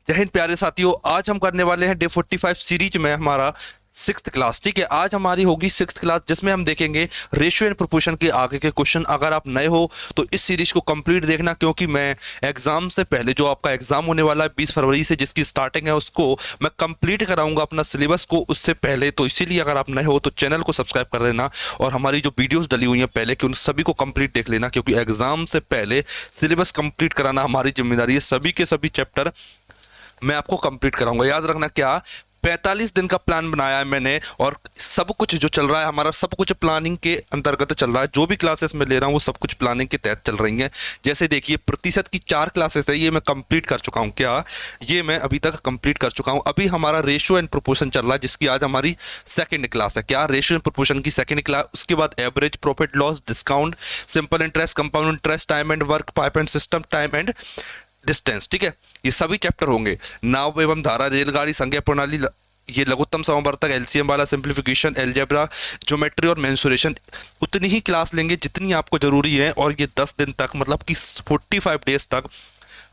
जय हिंद प्यारे साथियों। आज हम करने वाले हैं डे 45 सीरीज में हमारा सिक्स्थ क्लास। ठीक है, आज हमारी होगी सिक्स्थ क्लास जिसमें हम देखेंगे रेशियो एंड प्रोपोर्शन के आगे के क्वेश्चन। अगर आप नए हो तो इस सीरीज को कंप्लीट देखना, क्योंकि मैं एग्जाम से पहले जो आपका एग्जाम होने वाला है 20 फरवरी से, जिसकी स्टार्टिंग है, उसको मैं कंप्लीट कराऊंगा अपना सिलेबस को उससे पहले। तो इसीलिए अगर आप नए हो तो चैनल को सब्सक्राइब कर लेना और हमारी जो वीडियोस डली हुई हैं पहले की उन सभी को कंप्लीट देख लेना, क्योंकि एग्जाम से पहले सिलेबस कंप्लीट कराना हमारी जिम्मेदारी है। सभी के सभी चैप्टर मैं आपको कंप्लीट कराऊंगा। याद रखना, क्या 45 दिन का प्लान बनाया है मैंने, और सब कुछ जो चल रहा है हमारा सब कुछ प्लानिंग के अंतर्गत चल रहा है। जो भी क्लासेस मैं ले रहा हूँ वो सब कुछ प्लानिंग के तहत चल रही हैं। जैसे देखिए, प्रतिशत की 4 क्लासेस है, ये मैं कंप्लीट कर चुका हूँ। क्या ये मैं अभी तक कंप्लीट कर चुका हूँ। अभी हमारा रेशियो एंड प्रोपोर्शन चल रहा है, जिसकी आज हमारी सेकंड क्लास है। क्या रेशियो एंड प्रोपोर्शन की सेकंड क्लास। उसके बाद average, profit loss, discount, simple interest, compound interest, time and work, pipe and system, time and distance. ठीक है, ये सभी चैप्टर होंगे। नाव एवं धारा, रेलगाड़ी, संज्ञा प्रणाली, ये लघुत्तम समवर्तक, एलसीएम वाला, सिंप्लीफिकेशन, अलजेब्रा, ज्योमेट्री और मेंसुरेशन। उतनी ही क्लास लेंगे जितनी आपको जरूरी है, और ये 10 दिन तक, मतलब कि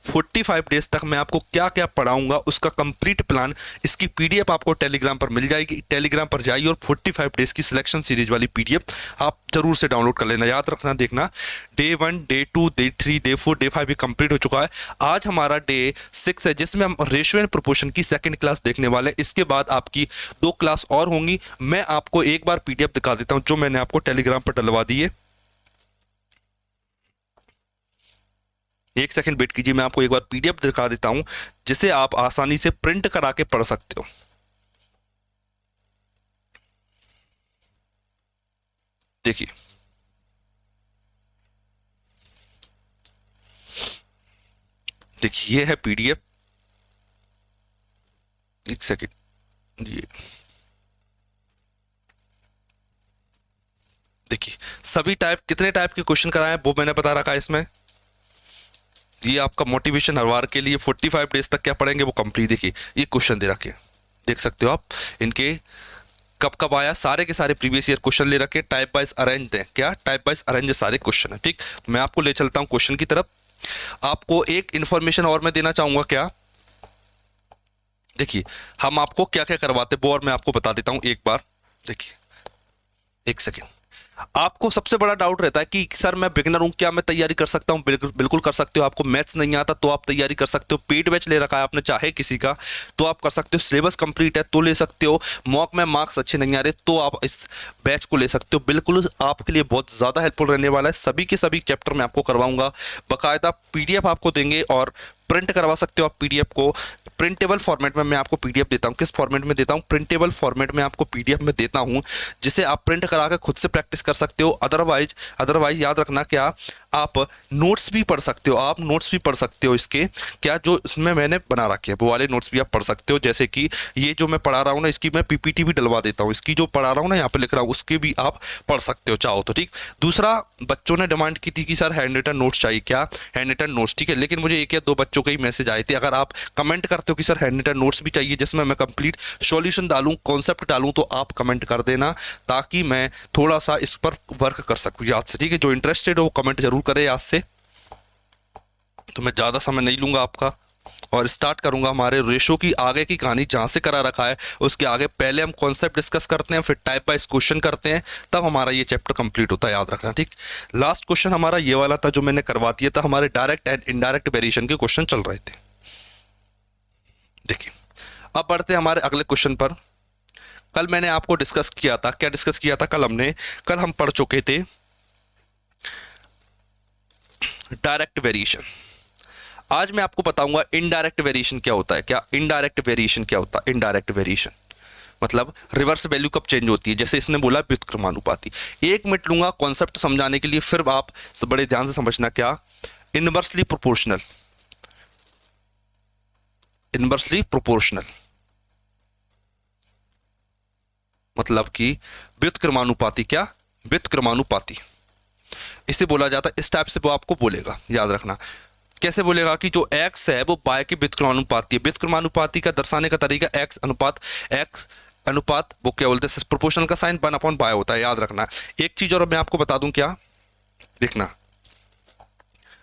45 डेज तक मैं आपको क्या क्या पढ़ाऊंगा उसका कंप्लीट प्लान, इसकी पीडीएफ आपको टेलीग्राम पर मिल जाएगी। टेलीग्राम पर जाइए और 45 डेज की सिलेक्शन सीरीज वाली पीडीएफ आप जरूर से डाउनलोड कर लेना। याद रखना, देखना day 1, day 2, day 3, day 4, day 5 भी कंप्लीट हो चुका है। आज हमारा डे 6 है, जिसमें हम रेशियो एंड प्रोपोर्शन की सेकंड क्लास देखने वाले हैं। इसके बाद आपकी 2 क्लास और होंगी। मैं आपको एक बार पीडीएफ दिखा देता हूं जो मैंने आपको टेलीग्राम पर डलवा दी है। एक सेकंड वेट कीजिए, मैं आपको एक बार पीडीएफ दिखा देता हूं जिसे आप आसानी से प्रिंट करा के पढ़ सकते हो। देखिए, देखिए ये है पीडीएफ। एक सेकंड, ये देखिए, सभी टाइप, कितने टाइप के क्वेश्चन कराए हैं वो मैंने बता रखा है इसमें। ये आपका मोटिवेशन हर वार के लिए 45 डेज तक क्या पढ़ेंगे वो कंप्लीट। देखिए ये क्वेश्चन दे रखे हैं, देख सकते हो आप इनके कब कब आया। सारे के सारे प्रीवियस ईयर क्वेश्चन ले रखे, टाइप वाइज अरेंज है। क्या टाइप वाइज अरेंज सारे क्वेश्चन है। ठीक, मैं आपको ले चलता हूं क्वेश्चन की तरफ। आपको एक इंफॉर्मेशन और मैं देना चाहूंगा। क्या, देखिए हम आपको क्या क्या करवाते वो और मैं आपको बता देता हूं एक बार। देखिए, एक सेकेंड। आपको सबसे बड़ा डाउट रहता है कि सर मैं बिगिनर हूं, क्या मैं तैयारी कर सकता हूं? बिल्कुल बिल्कुल कर सकते हो। आपको मैथ्स नहीं आता तो आप तैयारी कर सकते हो। पेड बैच ले रखा है आपने चाहे किसी का, तो आप कर सकते हो। सिलेबस कंप्लीट है तो ले सकते हो। मॉक में मार्क्स अच्छे नहीं आ रहे तो आप इस बैच को ले सकते हो। बिल्कुल आपके लिए बहुत ज़्यादा हेल्पफुल रहने वाला है। सभी के सभी चैप्टर मैं आपको करवाऊंगा। बाकायदा पीडीएफ आपको देंगे और प्रिंट करवा सकते हो आप पीडीएफ को। प्रिंटेबल फॉर्मेट में मैं आपको पीडीएफ देता हूं। किस फॉर्मेट में देता हूं? प्रिंटेबल फॉर्मेट में आपको पीडीएफ में देता हूं, जिसे आप प्रिंट करा कर खुद से प्रैक्टिस कर सकते हो। अदरवाइज याद रखना, क्या आप नोट्स भी पढ़ सकते हो। आप नोट्स भी पढ़ सकते हो इसके, क्या जो इसमें मैंने बना रखे हैं वो वाले नोट्स भी आप पढ़ सकते हो। जैसे कि ये जो मैं पढ़ा रहा हूँ ना, इसकी मैं पीपीटी भी डलवा देता हूँ। इसकी जो पढ़ा रहा हूँ ना, यहाँ पे लिख रहा हूँ, उसके भी आप पढ़ सकते हो चाहो तो। ठीक, दूसरा, बच्चों ने डिमांड की थी कि सर हैंड रिटन नोट्स चाहिए। क्या हैंड रिटन नोट्स? ठीक है, लेकिन मुझे 1 या 2 बच्चों के ही मैसेज आए थे। अगर आप कमेंट करते हो कि सर हैंड रिटन नोट्स भी चाहिए जिसमें मैं कंप्लीट सॉल्यूशन डालूं, कॉन्सेप्ट डालूं, तो आप कमेंट कर देना ताकि मैं थोड़ा सा इस पर वर्क कर सकूं याद से। ठीक है, जो इंटरेस्टेड हो वो कमेंट जरूर करे याद से। तो मैं ज़्यादा समय नहीं लूंगा आपका और स्टार्ट करूंगा हमारे रेशो की आगे की कहानी जहां से करा रखा है। उसके आगे पहले हम कॉन्सेप्ट डिस्कस करते हैं, फिर टाइप वाइज क्वेश्चन करते हैं, तब हमारा ये चैप्टर कंप्लीट होता है। याद रखना। ठीक, लास्ट क्वेश्चन हमारा ये वाला था जो मैंने करवा दिया था। हमारे डायरेक्ट एंड इनडायरेक्ट वेरिएशन के क्वेश्चन चल रहे थे। देखिए, अब बढ़ते हैं हमारे अगले क्वेश्चन पर। कल मैंने आपको डिस्कस किया था, क्या डिस्कस किया था कल हम पढ़ चुके थे डायरेक्ट वेरिएशन। आज मैं आपको बताऊंगा इनडायरेक्ट वेरिएशन क्या होता है। क्या इनडायरेक्ट वेरिएशन क्या होता है? इनडायरेक्ट वेरिएशन मतलब रिवर्स वैल्यू कब चेंज होती है। जैसे इसने बोला व्युत्क्रमानुपाती। 1 मिनट लूंगा कॉन्सेप्ट समझाने के लिए, फिर आप बड़े ध्यान से समझना। क्या इनवर्सली प्रोपोर्शनल, इनवर्सली प्रोपोर्शनल मतलब कि व्युत्क्रमानुपाती। क्या व्युत्क्रमानुपाती इसे बोला जाता है। इस टाइप से वो आपको बोलेगा, याद रखना। कैसे बोलेगा कि जो x है वो y के व्युत्क्रमानुपाती है। व्युत्क्रमानुपाती का दर्शाने का तरीका x अनुपात वो क्या बोलते हैं, प्रोपोर्शनल का साइन 1/y होता है। याद रखना। एक चीज और मैं आपको बता दूं, क्या देखना,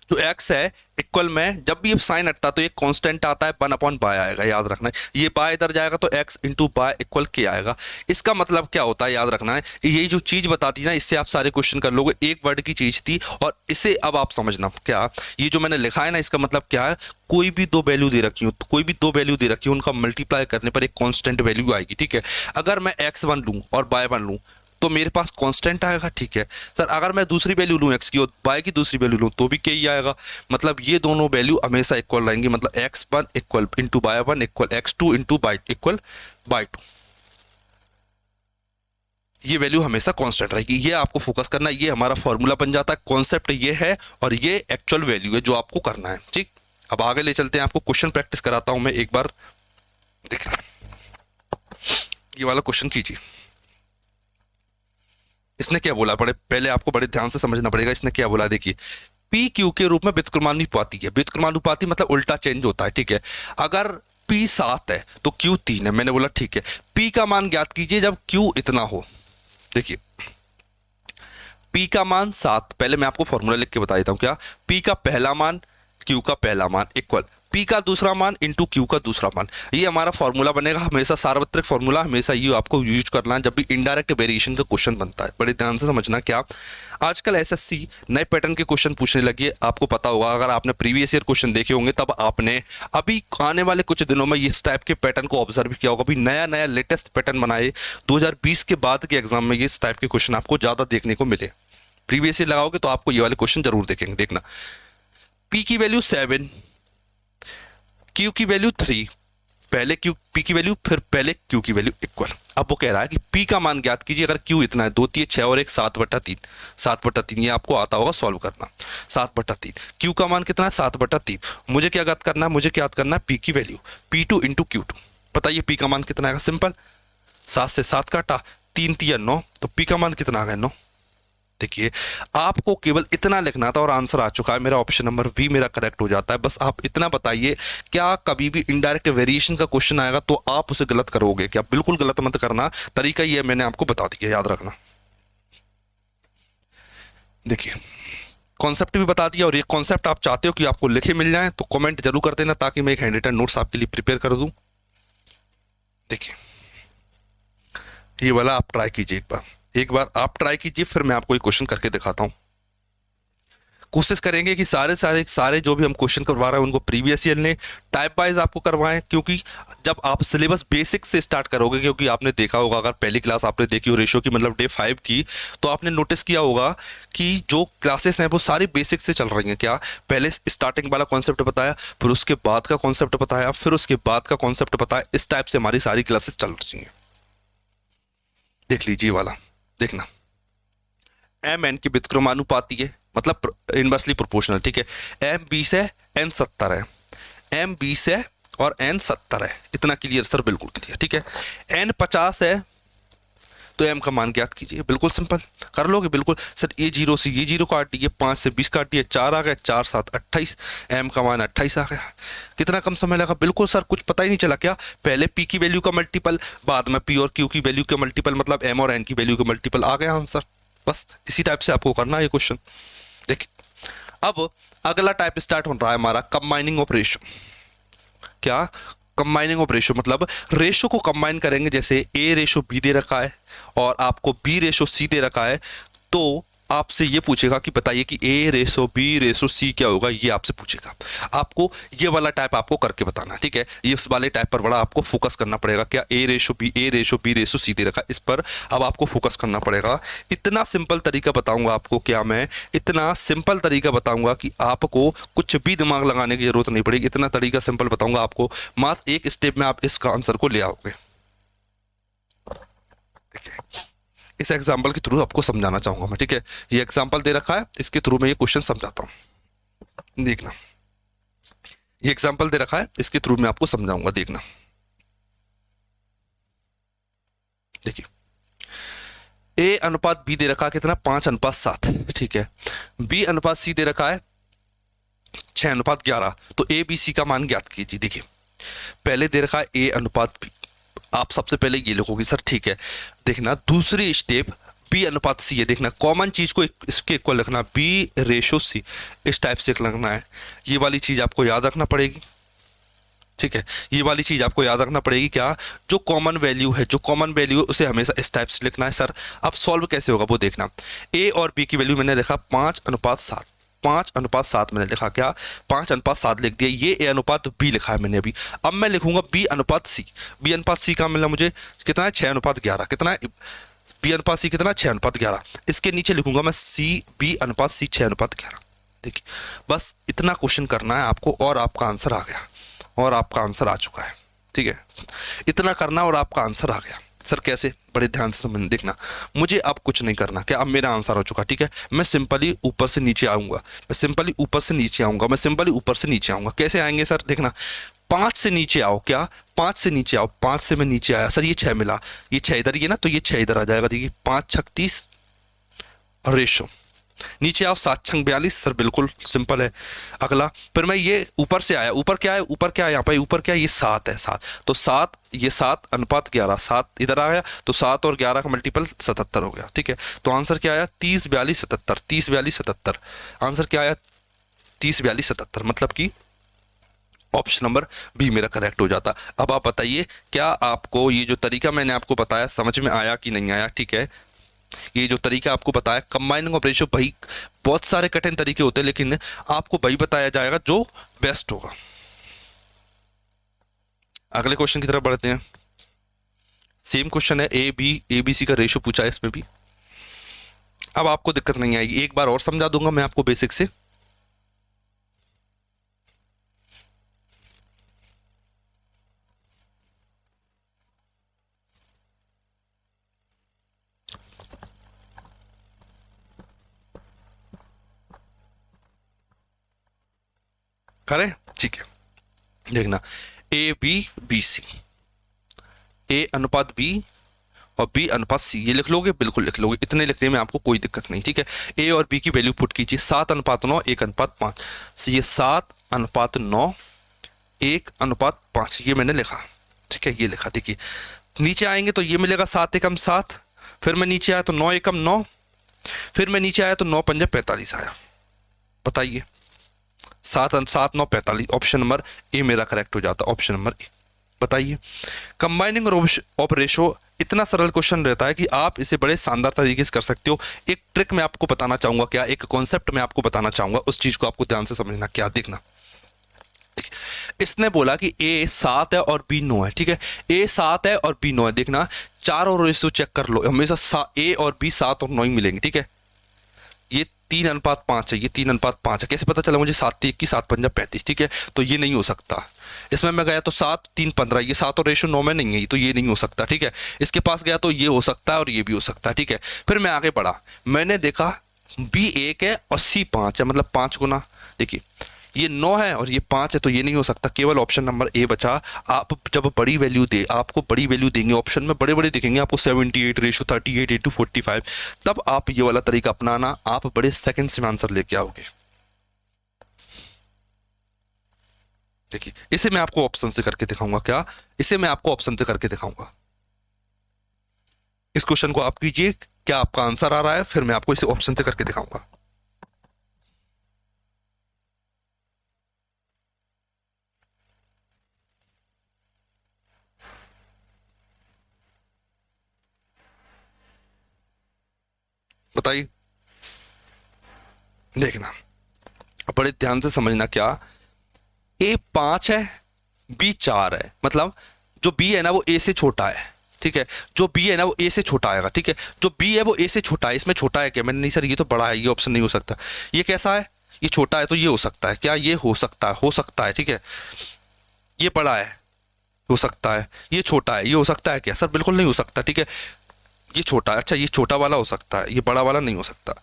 जो x है इक्वल में जब भी साइन हटता है तो एक कांस्टेंट आता है 1/बाय आएगा, याद रखना है। ये बाय इधर जाएगा तो x into by equal k आएगा। इसका मतलब क्या होता है याद रखना है, ये जो चीज बताती ना इससे आप सारे क्वेश्चन कर लोगे। एक वर्ड की चीज थी और इसे अब आप समझना क्या, ये जो मैंने लिखा है ना इसका मतलब क्या है, कोई भी दो वैल्यू दे रखी हो तो कोई भी दो वैल्यू दे रखी हो उनका मल्टीप्लाई करने पर एक कांस्टेंट वैल्यू आएगी, ठीक है। अगर मैं x1 लूं और y1 लूं तो मेरे पास कांस्टेंट आएगा, ठीक है सर। अगर मैं दूसरी वैल्यू लूं x की और y की दूसरी वैल्यू लूं तो भी k ही आएगा। मतलब ये दोनों वैल्यू हमेशा इक्वल रहेंगी, मतलब x1 equal into y1 equal x2 into y equal y2। ये वैल्यू हमेशा कांस्टेंट रहेगी, ये आपको फोकस करना है। ये हमारा फॉर्मूला बन जाता है, कॉन्सेप्ट ये है और ये एक्चुअल वैल्यू है जो आपको करना है, ठीक। अब आगे ले चलते हैं, आपको क्वेश्चन प्रैक्टिस कराता हूं मैं एक बार। देखिए ये वाला क्वेश्चन कीजिए। इसने क्या बोला, बड़े पहले आपको बड़े ध्यान से समझना पड़ेगा। इसने क्या बोला, देखिए पी क्यू के रूप में व्युत्क्रमानुपाती है। व्युत्क्रमानुपाती मतलब उल्टा चेंज होता है, ठीक है। अगर पी 7 है तो क्यू 3 है। मैंने बोला ठीक है, पी का मान ज्ञात कीजिए जब क्यू इतना हो। देखिए पी का मान 7, पहले मैं आपको फॉर्मूला लिख के बता देता हूं। क्या, पी का पहला मान क्यू का पहला मान इक्वल पी का दूसरा मान इंटू क्यू का दूसरा मान। ये हमारा फॉर्मूला बनेगा, हमेशा सार्वत्रिक फॉर्मूला, हमेशा ये आपको यूज करना है जब भी इनडायरेक्ट वेरिएशन का क्वेश्चन बनता है। बड़े ध्यान से समझना। क्या, आजकल एसएससी नए पैटर्न के क्वेश्चन पूछने लगी है। आपको पता होगा, अगर आपने प्रीवियस ईयर क्वेश्चन देखे होंगे तब आपने अभी आने वाले कुछ दिनों में इस टाइप के पैटर्न को ऑब्जर्व किया होगा। अभी नया नया लेटेस्ट पैटर्न बनाए 2020 के बाद के एग्जाम में ये इस टाइप के क्वेश्चन आपको ज्यादा देखने को मिले। प्रीवियस ईयर लगाओगे तो आपको ये वाले क्वेश्चन जरूर देखेंगे। देखना, पी की वैल्यू 7, क्यू की वैल्यू 3, पहले क्यू पी की वैल्यू फिर पहले क्यू की वैल्यू इक्वल। अब वो कह रहा है कि पी का मान ज्ञात कीजिए अगर क्यू इतना है, 2 3 6 और 1 7/3। 7/3 ये आपको आता होगा सॉल्व करना। 7/3 क्यू का मान कितना है, 7/3। मुझे क्या ज्ञात करना है, मुझे क्या ज्ञात करना है, पी की वैल्यू P2 इंटू Q2। बताइए पी का मान कितना आएगा, सिंपल 7 से 7 काटा, 3 3 9, तो पी का मान कितना आ गया, 9। देखिए आपको केवल इतना लिखना था और आंसर आ चुका है। मेरा ऑप्शन नंबर बी मेरा करेक्ट हो जाता है। बस आप इतना बताइए, क्या कभी भी इनडायरेक्ट वेरिएशन का क्वेश्चन आएगा तो आप उसे गलत करोगे क्या? बिल्कुल गलत मत करना, तरीका ये मैंने आपको बता दिया, याद रखना। देखिए कॉन्सेप्ट भी बता दिया, और ये कॉन्सेप्ट आप चाहते हो कि आपको लिखे मिल जाए तो कमेंट जरूर कर देना, ताकि मैं एक हैंड रिटन नोट्स आपके लिए प्रिपेयर कर दूं। देखिए ये वाला आप ट्राई कीजिए, एक बार आप ट्राई कीजिए, फिर मैं आपको एक क्वेश्चन करके दिखाता हूं। कोशिश करेंगे कि सारे जो भी हम क्वेश्चन करवा रहे हैं उनको प्रीवियस ईयर लें, टाइप वाइज आपको करवाएं, क्योंकि जब आप सिलेबस बेसिक से स्टार्ट करोगे, क्योंकि आपने देखा होगा, अगर पहली क्लास आपने देखी हो रेशियो की, मतलब डे 5 की, तो आपने नोटिस किया होगा कि जो क्लासेस हैं वो सारी बेसिक से चल रही हैं। क्या, पहले स्टार्टिंग वाला कॉन्सेप्ट बताया, फिर उसके बाद का कॉन्सेप्ट बताया, फिर उसके बाद का कॉन्सेप्ट बताया। इस टाइप से हमारी सारी क्लासेस चल रही हैं। देख लीजिए वाला, देखना, एम एन की व्युत्क्रमानुपाती है, मतलब इनवर्सली प्रोपोर्शनल, ठीक है। एम 20 है, एन 70 है, एम 20 है और एन 70 है। इतना क्लियर सर? बिल्कुल क्लियर, ठीक है। एन 50 है तो एम का मान ज्ञात कीजिए, बिल्कुल सिंपल कर लोगे, बिल्कुल सर। ये 0 से ये 0 काट दिए, 5 से 20 काट दिए, 4 आ गए, 4 7 28, एम का मान 28 आ गया। कितना कम समय लगा? बिल्कुल सर, कुछ पता ही नहीं चला। क्या, पहले पी की वैल्यू का मल्टीपल, बाद में पी और क्यू की वैल्यू का मल्टीपल, मतलब एम और एन की वैल्यू का मल्टीपल, आ गया आंसर। बस इसी टाइप से आपको करना है ये क्वेश्चन। देखिए अब अगला टाइप स्टार्ट हो रहा है हमारा, कंबाइनिंग ऑफ रेशो। क्या, कंबाइनिंग ऑफ रेशो मतलब रेशो को कंबाइन करेंगे। जैसे ए रेशो बी दे रखा है और आपको बी रेशो सी दे रखा है, तो आपसे ये पूछेगा कि बताइए कि ए रेशो बी रेशो सी क्या होगा, ये आपसे पूछेगा। आपको ये वाला टाइप आपको करके बताना, ठीक है। ये इस वाले टाइप पर बड़ा आपको फोकस करना पड़ेगा। क्या, ए रेशो बी रेशो सी दे रखा, इस पर अब आपको फोकस करना पड़ेगा। इतना सिंपल तरीका बताऊंगा आपको, क्या मैं इतना सिंपल तरीका बताऊंगा कि आपको कुछ भी दिमाग लगाने की जरूरत नहीं पड़ेगी। इतना तरीका सिंपल बताऊंगा आपको, मात्र एक स्टेप में आप इसका आंसर को ले आओगे। देखिए इस एग्जाम्पल के थ्रू आपको समझाना चाहूंगा मैं, ठीक है। ये एग्जाम्पल दे रखा है, इसके थ्रू मैं ये क्वेश्चन समझाता हूं। देखना, ये एग्जाम्पल दे रखा है, इसके थ्रू मैं आपको समझाऊंगा। देखना, देखिए ए अनुपात बी दे रखा है कितना, 5:7, ठीक है। बी अनुपात सी दे रखा है 6:11, तो ए बी सी का मान ज्ञात कीजिए। देखिए पहले दे रखा है ए अनुपात बी, आप सबसे पहले ये लिखोगे सर, ठीक है। देखना दूसरी स्टेप बी अनुपात सी है, देखना कॉमन चीज को इसके इक्वल रखना, बी रेशो सी, इस टाइप से लिखना है। ये वाली चीज आपको याद रखना पड़ेगी, ठीक है, ये वाली चीज आपको याद रखना पड़ेगी। क्या, जो कॉमन वैल्यू है, जो कॉमन वैल्यू है उसे हमेशा इस टाइप से लिखना है। सर अब सॉल्व कैसे होगा वो देखना। ए और बी की वैल्यू मैंने लिखा 5:7, 5:7 मैंने लिखा, क्या 5:7 लिख दिया। ये ए अनुपात बी लिखा है मैंने अभी। अब मैं लिखूंगा बी अनुपात सी। बी अनुपात सी का मिला मुझे कितना है, 6:11। कितना है बी अनुपात सी, कितना 6:11। इसके नीचे लिखूंगा मैं सी, बी अनुपात सी 6:11। देखिए बस इतना क्वेश्चन करना है आपको और आपका आंसर आ गया, और आपका आंसर आ चुका है, ठीक है। इतना करना और आपका आंसर आ गया। सर कैसे, बड़े ध्यान से समझ देखना, मुझे अब कुछ नहीं करना। क्या, अब मेरा आंसर हो चुका, ठीक है। मैं सिंपली ऊपर से नीचे आऊंगा, मैं सिंपली ऊपर से नीचे आऊंगा, मैं सिंपली ऊपर से नीचे आऊंगा। कैसे आएंगे सर, देखना 5 से नीचे आओ, क्या 5 से नीचे आओ, 5 से मैं नीचे आया, सर ये 6 मिला, ये 6 इधर, ये ना तो ये 6 इधर आ जाएगा। देखिए 5×6 = 30 रेशो, नीचे आओ 7×42, सर बिल्कुल सिंपल है। अगला फिर मैं ये ऊपर से आया, ऊपर क्या है, ऊपर क्या है यहाँ पे, ऊपर क्या है, ये 7 है, 7 तो 7, ये 7:11, 7 इधर आ गया तो 7 और 11 का मल्टीपल 77 हो गया, ठीक है। तो आंसर क्या आया, 30 42 77, 30 42 77। आंसर क्या आया, 30 42 77, मतलब कि ऑप्शन नंबर बी मेरा करेक्ट हो जाता। अब आप बताइए, क्या आपको ये जो तरीका मैंने आपको बताया समझ में आया कि नहीं आया, ठीक है। ये जो तरीका आपको बताया कंबाइनिंग ऑफ रेशियो, भाई बहुत सारे कठिन तरीके होते हैं लेकिन आपको वही बताया जाएगा जो बेस्ट होगा। अगले क्वेश्चन की तरफ बढ़ते हैं। सेम क्वेश्चन है, ए बी सी का रेशियो पूछा है इसमें भी। अब आपको दिक्कत नहीं आएगी, एक बार और समझा दूंगा मैं आपको बेसिक से। करें, ठीक है। देखना ए बी बी सी, ए अनुपात बी और बी अनुपात सी, ये लिख लोगे, बिल्कुल लिख लोगे, इतने लिखने में आपको कोई दिक्कत नहीं, ठीक है। ए और बी की वैल्यू पुट कीजिए, 7:9, 1:5, ये 7:9, 1:5, ये मैंने लिखा, ठीक है, ये लिखा। देखिए नीचे आएंगे तो ये मिलेगा 7 एकम 7, फिर मैं नीचे आया तो 9 एकम 9, फिर मैं नीचे आया तो 9 पंजे 45 आया। बताइए 7 7 9 45, ऑप्शन नंबर ए मेरा करेक्ट हो जाता, ऑप्शन नंबर ए। बताइए कंबाइनिंग ऑफ रेशो इतना सरल क्वेश्चन रहता है कि आप इसे बड़े शानदार तरीके से कर सकते हो। एक ट्रिक मैं आपको बताना चाहूंगा, क्या एक कॉन्सेप्ट मैं आपको बताना चाहूंगा, उस चीज को आपको ध्यान से समझना। क्या, देखना इसने बोला कि ए 7 है और बी 9 है, ठीक है। ए 7 है और बी 9 है, देखना चारों रेशो चेक कर लो, हमेशा ए और बी 7 और 9 ही मिलेंगे, ठीक है। ये 3:5 है, ये 3:5 है। कैसे पता चला मुझे, 7 3 7 5 35, ठीक है। तो ये नहीं हो सकता। इसमें मैं गया तो 7 3 15, ये 7 और रेशो 9 में नहीं है, तो ये नहीं हो सकता, ठीक है। इसके पास गया तो ये हो सकता है और ये भी हो सकता है, ठीक है। फिर मैं आगे बढ़ा, मैंने देखा बी 1 है और सी 5 है, मतलब 5 गुना। देखिए ये 9 है और ये 5 है, तो ये नहीं हो सकता, केवल ऑप्शन नंबर ए बचा। आप जब बड़ी वैल्यू दे, आपको बड़ी वैल्यू देंगे, ऑप्शन में बड़े बड़े दिखेंगे आपको 78 रेशो 38 45, तब आप ये वाला तरीका अपनाना, आप बड़े सेकंड से आंसर लेके आओगे। देखिए इसे मैं आपको ऑप्शन से करके दिखाऊंगा। क्या, इसे मैं आपको ऑप्शन से करके दिखाऊंगा। इस क्वेश्चन को आप कीजिए, क्या आपका आंसर आ रहा है, फिर मैं आपको इसे ऑप्शन से करके दिखाऊंगा। बताइए, देखना बड़े ध्यान से समझना। क्या, ए 5 है, बी 4 है, मतलब जो बी है ना वो ए से छोटा है, ठीक है। जो बी है ना वो ए से छोटा आएगा, ठीक है। जो बी है वो ए से छोटा है, इसमें छोटा है क्या, मैंने नहीं सर ये तो बड़ा है, ये ऑप्शन नहीं हो सकता। ये कैसा है, ये छोटा है, तो ये हो सकता है। क्या, ये हो सकता है, ठीक है। ये बड़ा है, हो सकता है। ये छोटा है, ये हो सकता है क्या, सर बिल्कुल नहीं हो सकता, ठीक है। ये छोटा है, अच्छा ये छोटा वाला हो सकता है, ये बड़ा वाला नहीं हो सकता।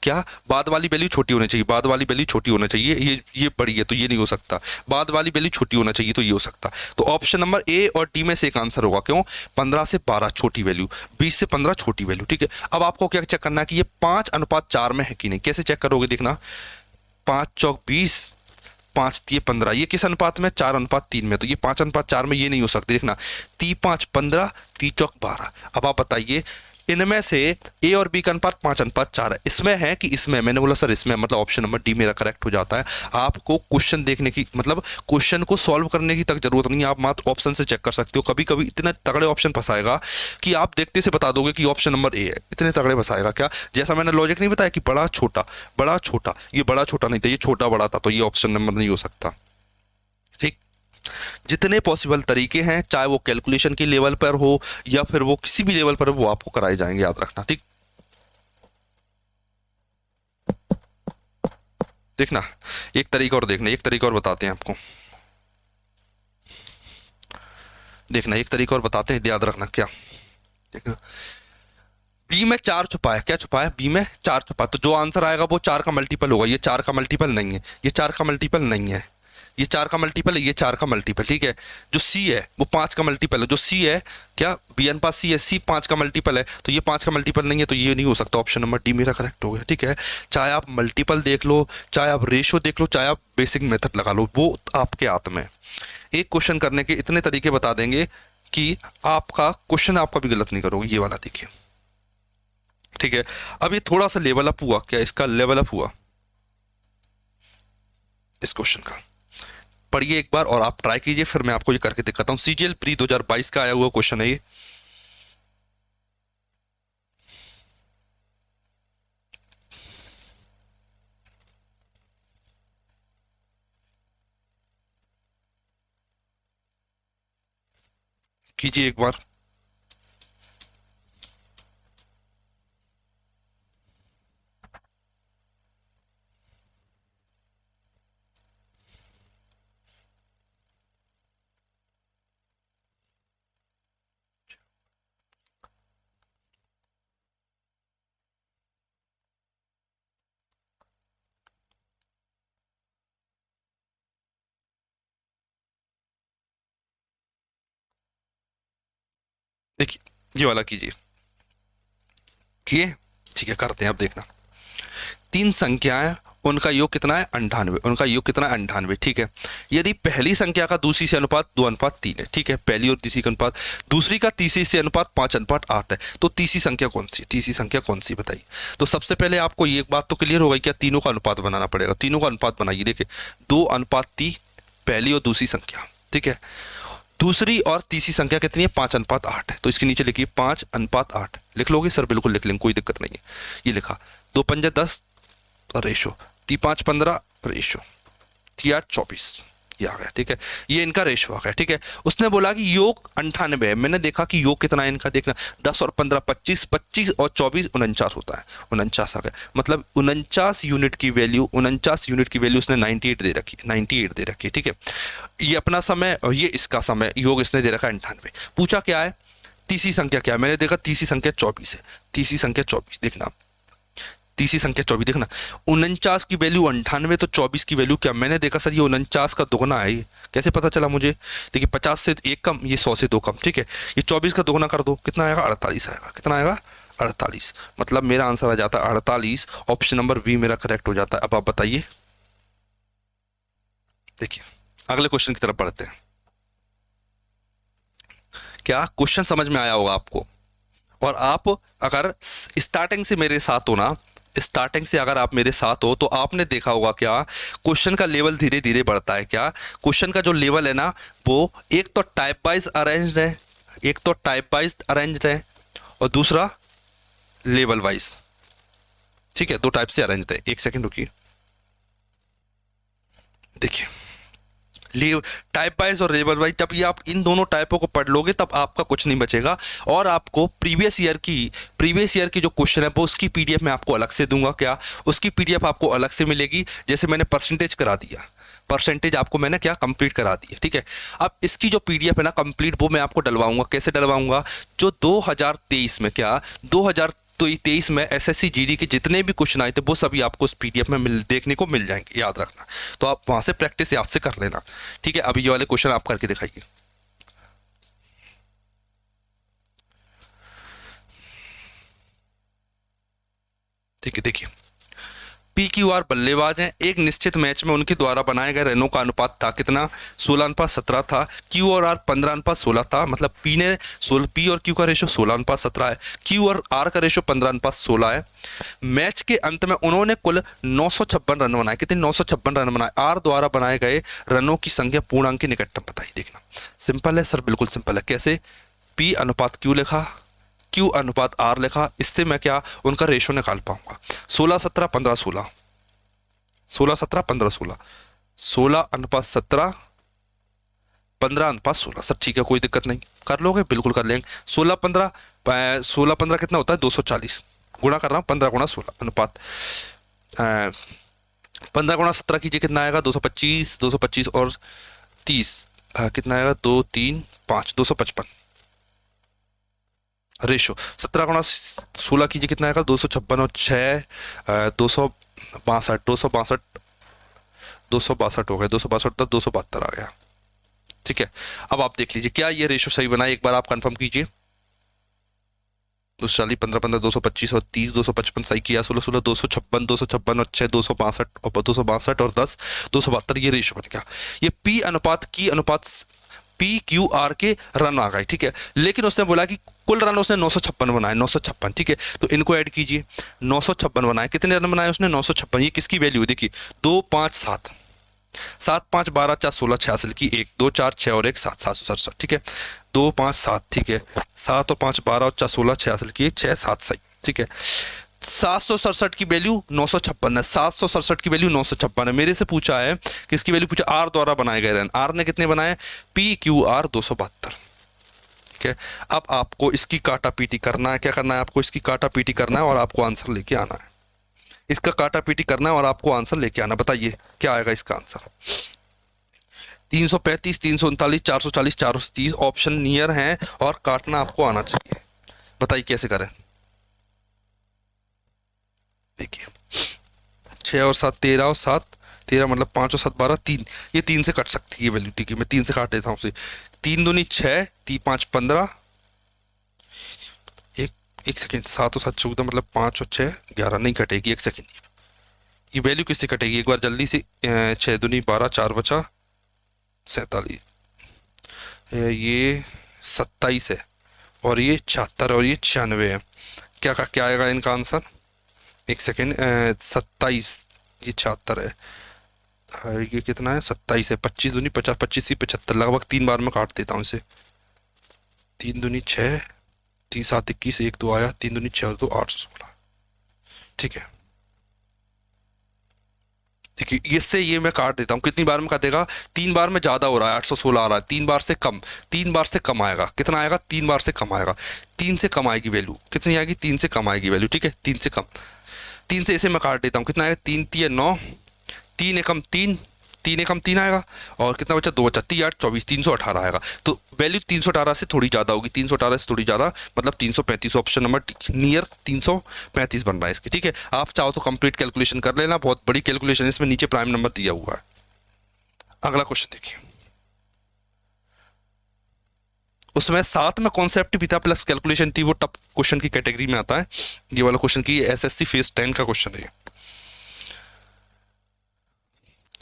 क्या, बाद वाली वैल्यू छोटी होनी चाहिए, बाद वाली वैल्यू छोटी होना चाहिए, ये बड़ी है तो ये नहीं हो सकता। बाद वाली वैल्यू छोटी होना चाहिए तो ये हो सकता। तो ऑप्शन नंबर ए और डी में से एक आंसर होगा। क्यों, 15 से 12 छोटी वैल्यू, 20 से 15 छोटी वैल्यू, ठीक है। अब आपको क्या चेक करना है कि ये 5:4 में है कि नहीं। कैसे चेक करोगे, देखना 5 चौक 20, 5 3 15, ये किस अनुपात में, 4:3 में, तो ये 5:4 में ये नहीं हो सकती। देखना 3 5 15, 3 चौक 12। अब आप बताइए इनमें से ए और बी का अनुपात 5:4 है। इसमें है कि इसमें, मैंने बोला सर इसमें, मतलब ऑप्शन नंबर डी मेरा करेक्ट हो जाता है। आपको क्वेश्चन देखने की, मतलब क्वेश्चन को सॉल्व करने की तक जरूरत नहीं है, आप मात्र ऑप्शन से चेक कर सकते हो। कभी कभी इतने तगड़े ऑप्शन फंसाएगा कि आप देखते से बता दोगे कि ऑप्शन नंबर ए है, इतने तगड़े फंसाएगा। क्या, जैसा मैंने लॉजिक नहीं बताया कि बड़ा छोटा बड़ा छोटा, ये बड़ा छोटा नहीं था, ये छोटा बड़ा था, तो ये ऑप्शन नंबर नहीं हो सकता। ठीक, जितने पॉसिबल तरीके हैं, चाहे वो कैलकुलेशन के लेवल पर हो या फिर वो किसी भी लेवल पर हो, वो आपको कराए जाएंगे, याद रखना। ठीक, देखना एक तरीका और, देखना एक तरीका और बताते हैं आपको, देखना एक तरीका और बताते हैं, याद रखना। क्या, देखना बी में 4 छुपा है, क्या छुपा है, बी में 4 छुपा है, तो जो आंसर आएगा वो 4 का मल्टीपल होगा। ये 4 का मल्टीपल नहीं है, ये 4 का मल्टीपल नहीं है, ये 4 का मल्टीपल है, ये 4 का मल्टीपल। ठीक है, जो सी है वो 5 का मल्टीपल है, जो सी है क्या, बी अनुपात सी है, सी 5 का मल्टीपल है, तो ये 5 का मल्टीपल नहीं है, तो ये नहीं हो सकता। ऑप्शन नंबर डी मेरा करेक्ट हो गया। ठीक है, चाहे आप मल्टीपल देख लो, चाहे आप रेशो देख लो, चाहे आप बेसिक मेथड लगा लो, वो आपके हाथ में। एक क्वेश्चन करने के इतने तरीके बता देंगे कि आपका क्वेश्चन आपका भी गलत नहीं करोगे। ये वाला देखिए, ठीक है। अब ये थोड़ा सा लेवल अप हुआ, क्या इसका लेवल अप हुआ इस क्वेश्चन का, पढ़िए एक बार और आप ट्राई कीजिए, फिर मैं आपको ये करके दिखाता हूँ। सीजीएल प्री 2022 का आया हुआ क्वेश्चन है ये। कीजिए एक बार, देखिए ये वाला कीजिए, किए, ठीक है, करते हैं अब। देखना, 3 संख्याएं, उनका योग कितना है, 98, उनका योग कितना है, 98। ठीक है, यदि पहली संख्या का दूसरी से अनुपात 2:3 है, ठीक है, पहली और तीसरी का अनुपात, दूसरी का तीसरी से अनुपात 5:8 है, तो तीसरी संख्या कौन सी, तीसरी संख्या कौन सी बताइए। तो सबसे पहले आपको ये बात तो क्लियर हो गई, क्या तीनों का अनुपात बनाना पड़ेगा। तीनों का अनुपात बनाइए, देखिए 2:3 पहली और दूसरी संख्या, ठीक है। दूसरी और तीसरी संख्या कितनी है, 5:8 है, तो इसके नीचे लिखिए 5:8। लिख लोगे सर, बिल्कुल लिख लेंगे, कोई दिक्कत नहीं है। ये लिखा, 2×5 = 10 रेशो, 3×5 = 15 रेशो, 3×8 = 24, ये आ गया। ठीक है, ये इनका रेशो आ गया। ठीक है, उसने बोला कि योग 98 है, मैंने देखा कि योग कितना है इनका, देखना 10 और 15 25, 25 और 24 49 होता है, 49 आ गया। मतलब 49 यूनिट की वैल्यू, 49 यूनिट की वैल्यू उसने 98 दे रखी है, 98 दे रखी है। ठीक है, ये अपना समय और ये इसका समय, योग इसने दे रखा है 98। पूछा क्या है, तीसरी संख्या क्या है, मैंने देखा तीसरी संख्या 24 है, तीसरी संख्या 24, देखना तीसरी संख्या 24, देखना 49 की वैल्यू 98, तो 24 की वैल्यू क्या, मैंने देखा सर ये 49 का दोगुना है। ये कैसे पता चला मुझे, देखिए 50 से 1 कम, ये 100 से 2 कम। ठीक है, ये 24 का दोगुना कर दो, कितना आएगा, 48 आएगा। कितना आएगा, 48। मतलब मेरा आंसर आ जाता है 48, ऑप्शन नंबर बी मेरा करेक्ट हो जाता है। अब आप बताइए, देखिए अगले क्वेश्चन की तरफ बढ़ते हैं। क्या क्वेश्चन समझ में आया होगा आपको, और आप अगर स्टार्टिंग से मेरे साथ हो ना, स्टार्टिंग से अगर आप मेरे साथ हो तो आपने देखा होगा क्या, क्वेश्चन का लेवल धीरे धीरे बढ़ता है। क्या, क्वेश्चन का जो लेवल है ना, वो एक तो टाइप वाइज अरेंज्ड है, एक तो टाइप वाइज अरेंज्ड है, और दूसरा लेवल वाइज। ठीक है, दो टाइप से अरेंज्ड है। एक सेकंड रुकिए, देखिए लीव टाइप वाइज और लेवल वाइज, जब ये आप इन दोनों टाइपों को पढ़ लोगे तब आपका कुछ नहीं बचेगा। और आपको प्रीवियस ईयर की जो क्वेश्चन है वो उसकी पीडीएफ मैं आपको अलग से दूंगा। क्या, उसकी पीडीएफ आपको अलग से मिलेगी। जैसे मैंने परसेंटेज करा दिया, परसेंटेज आपको मैंने क्या कंप्लीट करा दिया। ठीक है, अब इसकी जो पीडीएफ है ना कंप्लीट, वो मैं आपको डलवाऊंगा। कैसे डलवाऊंगा, जो 2023 में, क्या 2023 में एसएससी जीडी के जितने भी क्वेश्चन आए थे वो सभी आपको उस पीडीएफ में देखने को मिल जाएंगे, याद रखना। तो आप वहां से प्रैक्टिस याद से कर लेना। ठीक है, अभी ये वाले क्वेश्चन आप करके दिखाइए। ठीक है, देखिए पी क्यू आर बल्लेबाज हैं, एक निश्चित मैच में उनके द्वारा बनाए गए रनों का अनुपात था कितना, 16:17 था। क्यू और आर 15:16 था, मतलब पी ने पी और क्यू का रेशो 16:17 है, क्यू और आर का रेशो 15:16 है। मैच के अंत में उन्होंने कुल 956 रन बनाए, कितने, 956 रन बनाए। आर द्वारा बनाए गए रनों की संख्या पूर्णांक की निकटतम बताइए। देखना सिंपल है सर, बिल्कुल सिंपल है। कैसे, पी अनुपात क्यू लिखा, क्यू अनुपात आर लिखा, इससे मैं क्या उनका रेशो निकाल पाऊंगा। 16:17:15:16, 16:17:15:16, 16:17, 15:16 सर, ठीक है, कोई दिक्कत नहीं, कर लोगे, बिल्कुल कर लेंगे। 16:15 कितना होता है, 240, गुणा कर रहा हूँ 15 × 16 अनुपात 15 × 17 कीजिए, कितना आएगा, 225, 225 और 30 कितना आएगा, 2 3 5, 255 रेशो। 17 × 16 कीजिए, कितना आएगा, 256 और 6 262, 262, 262 हो गया, 262 तक 272 आ गया। ठीक है, अब आप देख लीजिए क्या ये रेशो सही बना है, एक बार आप कंफर्म कीजिए। 240, 15 15, 225 और 30, 255 सही किया, 16 16, 256, 256 और 6 262 और 262 और 10 272, ये रेशो बन गया। ये पी अनुपात की अनुपात पी क्यू आर के रन आ गए। ठीक है, लेकिन उसने बोला कि कुल रन उसने 956 बनाए, 956। ठीक है, तो इनको ऐड कीजिए, 956 बनाए, कितने रन बनाए उसने, 956। ये किसकी वैल्यू देखिए, 2 5 7, 7 5 12 4 16 6 हासिल की, 1 2 4 6 और 1 7, 767। ठीक है, 2 5 7, ठीक है, 7 और 5 12 और 4 16 6 हासिल की, 6 7 सही। ठीक है, 767 की वैल्यू 956 है, 767 की वैल्यू 956 है। मेरे से पूछा है, किसकी वैल्यू पूछा, आर द्वारा बनाए गए रन, आर ने कितने बनाए, पी क्यू आर 272। ठीक है, अब आपको इसकी काटा पीटी करना है, क्या करना है आपको, इसकी काटा पीटी करना है और आपको आंसर लेके आना है। इसका काटा पीटी करना है और आपको आंसर लेके आना, बताइए क्या आएगा इसका आंसर। 335, 339, 440, 430 ऑप्शन नियर हैं और काटना आपको आना चाहिए। बताइए कैसे करें। देखिए 6 और 7 13 और 7 13, मतलब 5 और 7 12, 3, ये 3 से कट सकती है वैल्यू। ठीक है, मैं 3 से काट देता हूँ उसे। 3 दूनी 6, 3 5 15, एक सेकेंड, 7 और 7 14, मतलब 5 और 6 11, नहीं कटेगी, एक सेकेंड। ये वैल्यू किससे कटेगी, एक बार जल्दी से, 6 दूनी 12, 4 बचा 47, ये 27 है और ये 76 और ये 96 है। क्या आएगा इनका आंसर, एक सेकेंड, 27, ये 76 है, ये कितना है, 27 है, 25 दूनी 50, 25 से 75, लगभग 3 बार में काट देता हूँ इसे। 3 दूनी 6, 3 7 21, 1 2 आया, 3 दूनी 6 और 2 816। ठीक है, देखिए इससे ये मैं काट देता हूँ, कितनी बार में काटेगा, 3 बार में ज्यादा हो रहा है, 816 आ रहा है, 3 बार से कम, 3 बार से कम आएगा, कितना आएगा, 3 बार से कम आएगा, 3 से कम आएगी वैल्यू, कितनी आएगी, 3 से कम आएगी वैल्यू। ठीक है, 3 से कम, 3 से इसे मैं काट देता हूँ, कितना आएगा, 3 3 9, 3 एकम 3, 3 एकम 3 आएगा और कितना बचा, 2 बचा, 3 8 24, 318 आएगा। तो वैल्यू 318 से थोड़ी ज्यादा होगी, 318 से थोड़ी ज्यादा, मतलब 335, ऑप्शन नंबर नियर 335 बन रहा है इसके। ठीक है, आप चाहो तो कंप्लीट कैलकुलेशन कर लेना, बहुत बड़ी कैलकुलेशन, इसमें नीचे प्राइम नंबर दिया हुआ है। अगला क्वेश्चन देखिए, उसमें साथ में कॉन्सेप्ट भी था प्लस कैलकुलेशन थी, वो टफ क्वेश्चन की कैटेगरी में आता है। ये वाला क्वेश्चन की एसएससी फेज 10 का क्वेश्चन है।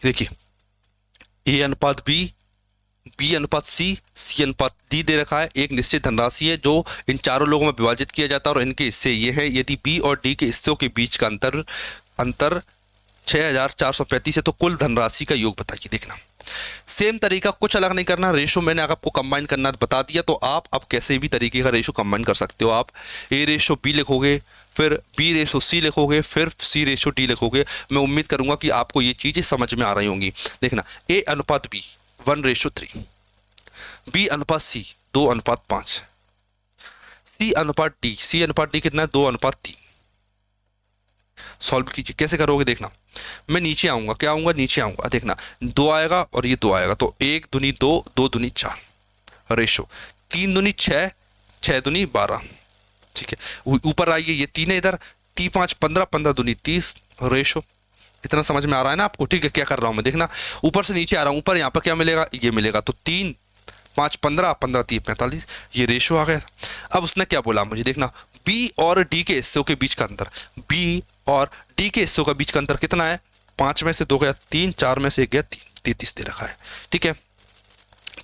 देखिए ए अनुपात बी, बी अनुपात सी, सी अनुपात डी दे रखा है। एक निश्चित धनराशि है जो इन चारों लोगों में विभाजित किया जाता है और इनके हिस्से ये है। यदि बी और डी के हिस्सों के बीच का अंतर अंतर 6435 है तो कुल धनराशि का योग बताइए। देखना सेम तरीका, कुछ अलग नहीं करना, रेशो मैंने आपको कंबाइन करना बता दिया, तो आप अब कैसे भी तरीके का रेशो कंबाइन कर सकते हो। आप ए रेशो बी लिखोगे, फिर बी रेशो सी लिखोगे, फिर सी रेशो डी लिखोगे। मैं उम्मीद करूंगा कि आपको ये चीजें समझ में आ रही होंगी। देखना ए अनुपात बी 1:3, बी अनुपात सी 2:5, सी अनुपात डी, सी अनुपात डी कितना है 2:3। सॉल्व कीजिए, कैसे करोगे देखना। मैं नीचे आऊंगा, क्या आऊंगा, नीचे आऊंगा। देखना 2 आएगा और ये 2 आएगा, तो 1 दूनी 2, 2 दूनी 4 रेशो, 3 दूनी 6, 6 दूनी 12। ठीक है, ऊपर आइए, ये 3 है इधर, 3 5 15, 15 दूनी 30 रेशो। इतना समझ में आ रहा है ना आपको। ठीक है, क्या कर रहा हूं मैं, देखना ऊपर से नीचे आ रहा हूं, ऊपर यहाँ पर क्या मिलेगा, ये मिलेगा, तो 3 5 15, 15 3 45, ये रेशो आ गया। अब उसने क्या बोला मुझे, देखना बी और डी के हिस्सों के बीच का अंतर, बी और डी के हिस्सों का बीच का अंतर कितना है, 5 में से 2 गया 3, 4 में से 1 गया 3, 33 दे रखा है। ठीक है,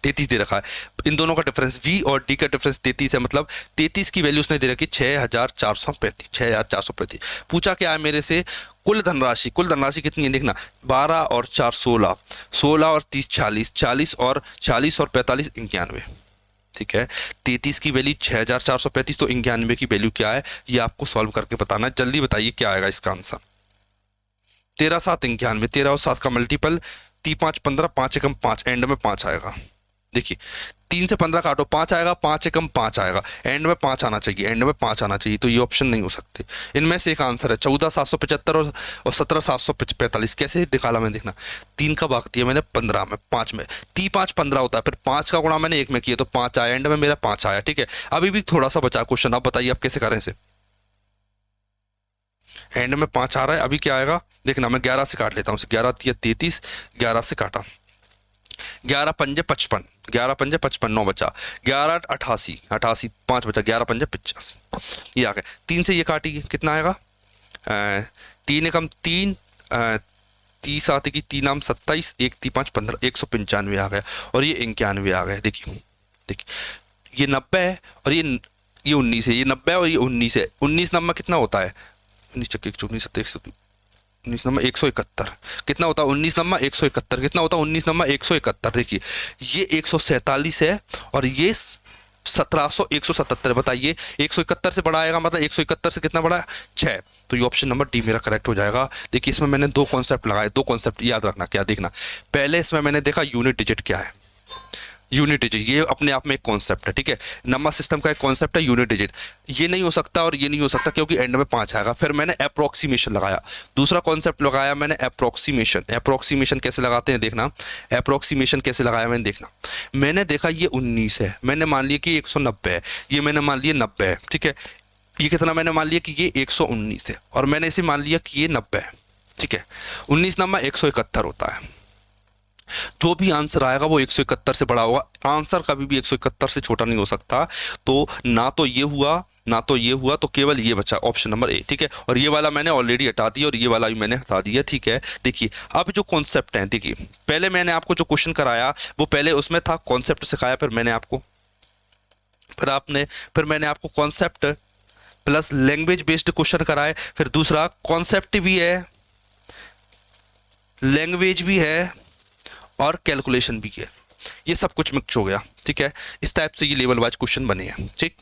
33 दे रखा है। इन दोनों का डिफरेंस V और D का डिफरेंस 33 है, मतलब 33 की वैल्यू उसने दे रखी 6435, 6435। पूछा क्या है मेरे से, कुल धनराशि, कुल धनराशि कितनी है देखना, 12 और 4 16, 16 और 30 40, 40 और 45 91। ठीक है, 33 की वैल्यू 6435, तो 91 की वैल्यू क्या है ये आपको सॉल्व करके बताना है। जल्दी बताइए क्या आएगा इसका आंसर। 13 7 91, 13 और 7 का मल्टीपल, 3 5 15, 5 एकम 5, एंड में 5 आएगा। देखिए 3 से 15 काटो 5 आएगा, 5 एकम 5 आएगा, एंड में 5 आना चाहिए, एंड में 5 आना चाहिए, तो ये ऑप्शन नहीं हो सकते। इनमें से एक आंसर है 14 775 और 17 745। कैसे निकाला मैंने देखना, 3 का भाग दिया मैंने 15 में, 5 में, 3 5 15 होता है, फिर 5 का गुणा मैंने 1 में किया तो 5 आया, एंड में मेरा 5 आया। ठीक है, अभी भी थोड़ा सा बचा क्वेश्चन, आप बताइए आप कैसे करें इसे। एंड में 5 आ रहा है, अभी क्या आएगा देखना, मैं 11 से काट लेता हूँ, 11 दिया 33, 11 से काटा, 11 पंजे 55, 11 पंजे 55, 9 बचा, 11 88, 88 5 बचा, 11 पंजे 85, ये आ गया। 3 से ये काटिए कितना आएगा, 3 एकम 3, 30 आते की 3 आम 27, 1 3 5 15, 195 आ गया, और ये 91 आ गया। देखिए देखिए ये 90 है और ये 19 है, ये 90 है और ये 19 है। 19 नंबर कितना होता है, 19 चक्के 19 19 नंबर 171 कितना होता है, 19 नंबर 171 कितना होता है, 19 नंबर 171। देखिए ये 147 है और ये 177। बताइए 171 से बड़ा आएगा, मतलब 171 से कितना बड़ा है, 6। तो ये ऑप्शन नंबर डी मेरा करेक्ट हो जाएगा। देखिए इसमें मैंने 2 कॉन्सेप्ट लगाए, 2 कॉन्सेप्ट याद रखना। क्या देखना, पहले इसमें मैंने देखा यूनिट डिजिट क्या है, यूनिट डिजिट ये अपने आप में एक कॉन्सेप्ट है। ठीक है, नंबर सिस्टम का एक कॉन्सेप्ट है यूनिट डिजिट, ये नहीं हो सकता और ये नहीं हो सकता क्योंकि एंड में 5 आएगा। फिर मैंने अप्रोक्सीमेशन लगाया, दूसरा कॉन्सेप्ट लगाया मैंने अप्रोक्सीमेशन। अप्रोक्सीमेशन कैसे लगाते हैं देखना, अप्रोक्सीमेशन कैसे लगाया मैंने देखना, मैंने देखा ये 19 है, मैंने मान लिया कि 190 है, ये मैंने मान लिया 90 है। ठीक है, ये कितना मैंने मान लिया कि ये 119 है और मैंने इसे मान लिया कि ये 90 है। ठीक है, 19 नंबर 171 होता है, जो भी आंसर आएगा वो 171 से बड़ा होगा। आंसर कभी भी 171 से छोटा नहीं हो सकता। तो ना तो ये हुआ ना तो ये हुआ, तो केवल ये बचा ऑप्शन नंबर ए। ठीक है, और ये वाला मैंने ऑलरेडी हटा दिया और ये वाला भी मैंने हटा दिया। ठीक है, देखिए अब जो कॉन्सेप्ट है, देखिए पहले मैंने आपको जो क्वेश्चन कराया वो पहले उसमें था कॉन्सेप्ट सिखाया, फिर मैंने आपको concept plus language based question कराए, फिर दूसरा कॉन्सेप्ट भी है, लैंग्वेज भी है और कैलकुलेशन भी है, ये सब कुछ मिक्स हो गया। ठीक है, इस टाइप से ये लेवल वाइज क्वेश्चन बने हैं। ठीक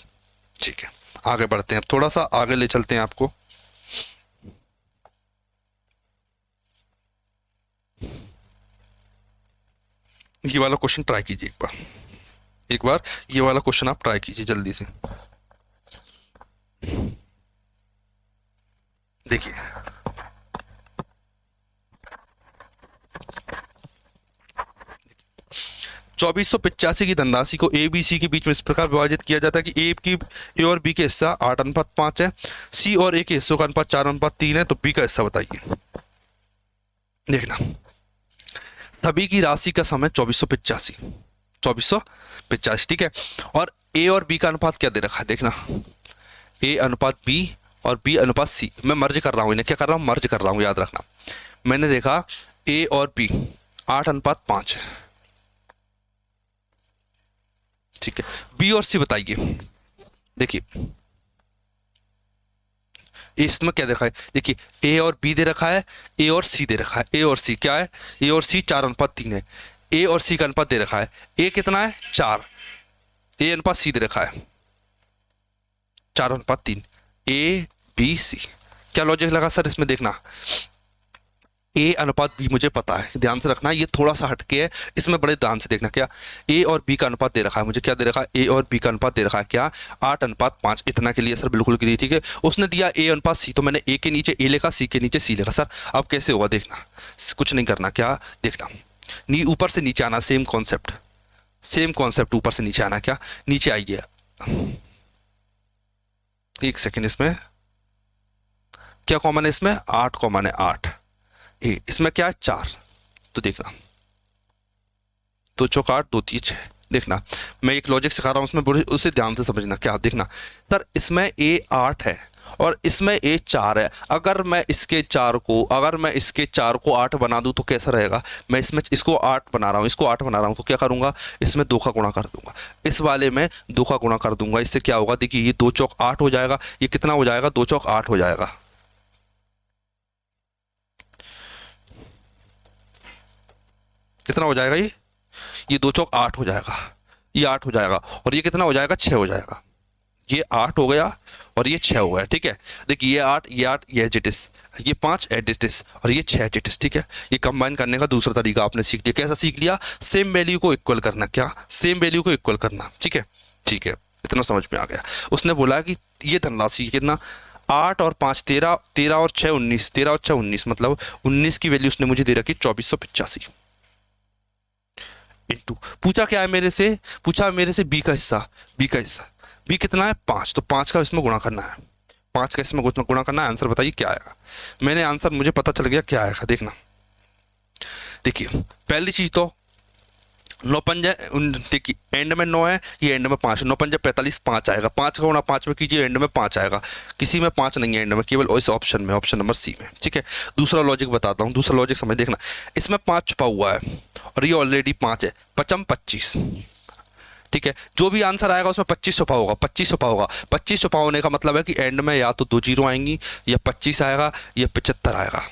है, आगे बढ़ते हैं, अब थोड़ा सा आगे ले चलते हैं आपको। ये वाला क्वेश्चन ट्राई कीजिए एक बार ये वाला क्वेश्चन आप ट्राई कीजिए जल्दी से। देखिए 2485 की धनराशि को ए बी सी के बीच में इस प्रकार विभाजित किया जाता है कि ए और बी के हिस्सा 8:5 है, सी और ए के हिस्सों का अनुपात 4:3 है, तो बी का हिस्सा बताइए। देखना सभी की राशि का समय 2485। ठीक है, और ए और बी का अनुपात क्या दे रखा है, देखना ए अनुपात बी और बी अनुपात सी। मैं मर्ज कर रहा हूं, इन्हें क्या कर रहा हूं, मर्ज कर रहा हूं, याद रखना। मैंने देखा ए और बी 8:5 है। ठीक है, बी और सी बताइए। देखिए इसमें क्या देखा है, देखिए ए और बी दे रखा है, ए और सी दे रखा है। ए और सी क्या है, ए और सी 4:3 है। ए और सी का अनुपात दे रखा है, ए कितना है 4, ए अनुपात सी दे रखा है 4:3, ए बी सी। क्या लॉजिक लगा सर इसमें, देखना ए अनुपात बी मुझे पता है, ध्यान से रखना, ये थोड़ा सा हटके है, इसमें बड़े ध्यान से देखना। क्या ए और बी का अनुपात दे रखा है मुझे, क्या दे रखा है, ए और बी का अनुपात दे रखा है क्या 8:5। इतना के लिए सर बिल्कुल क्लियर। ठीक है, उसने दिया ए अनुपात सी, तो मैंने ए के नीचे ए लिखा, सी के नीचे सी लिखा। सर अब कैसे होगा देखना, कुछ नहीं करना, क्या देखना ऊपर से नीचे आना, सेम कॉन्सेप्ट ऊपर से नीचे आना। क्या नीचे आइए, एक सेकेंड, इसमें क्या कॉमन है, इसमें 8 कॉमन है, 8 ए, इसमें क्या है 4, तो देखना 2 चौक 8 2 3 6। देखना मैं एक लॉजिक सिखा रहा हूं उसमें, उसे ध्यान से समझना। क्या देखना सर, इसमें ए 8 है और इसमें ए 4 है। अगर मैं इसके 4 को 8 बना दूं तो कैसा रहेगा? मैं इसमें इसको 8 बना रहा हूँ, इसको 8 बना रहा हूँ, तो क्या करूँगा? इसमें 2 का गुणा कर दूंगा, इस वाले में 2 का गुणा कर दूंगा। इससे क्या होगा? देखिए ये 2 चौक 8 हो जाएगा। ये कितना हो जाएगा? 2 चौक 8 हो जाएगा। कितना हो जाएगा? ये 2 चौक 8 हो जाएगा, ये 8 हो जाएगा, और ये कितना हो जाएगा? 6 हो जाएगा। ये 8 हो गया और ये 6 हो गया। ठीक है, देखिए ये 8, ये 8, ये एजिटिस, ये 5 एजिटिस और ये 6 एजिटिस। ठीक है, ये कंबाइन करने का दूसरा तरीका आपने सीख लिया। कैसा सीख लिया? सेम वैल्यू को इक्वल करना। क्या? सेम वैल्यू को इक्वल करना। ठीक है, ठीक है, इतना समझ में आ गया। उसने बोला कि ये धनराशि कितना? 8 और 5 13, 13 और 6 19, 13 और 6 19, मतलब 19 की वैल्यू उसने मुझे दे रखी 2485 इंटू। पूछा क्या है मेरे से? पूछा मेरे से बी का हिस्सा। बी का हिस्सा, बी कितना है? 5, तो 5 का इसमें गुणा करना है। 5 का इसमें गुणा करना है। आंसर बताइए क्या आएगा? मैंने आंसर, मुझे पता चल गया क्या आएगा, देखना। देखिए पहली चीज तो 9 पंजा, देखिए एंड में 9 है, ये एंड में 5, 9 पंजा 45, 5 आएगा। 5 का गुणा 5 में कीजिए, एंड में 5 आएगा। किसी में 5 नहीं है एंड में, केवल इस ऑप्शन में, ऑप्शन नंबर सी में। ठीक है, दूसरा लॉजिक बताता हूँ, दूसरा लॉजिक समझ देखना। इसमें 5 छुपा हुआ है और ये ऑलरेडी 5 है, 5 25। ठीक है, जो भी आंसर आएगा उसमें 25 छुपा होगा, 25 छुपा होगा। 25 छुपा होने का मतलब है कि एंड में या तो 2 जीरो आएंगी, या 25 आएगा, या 75 आएगा।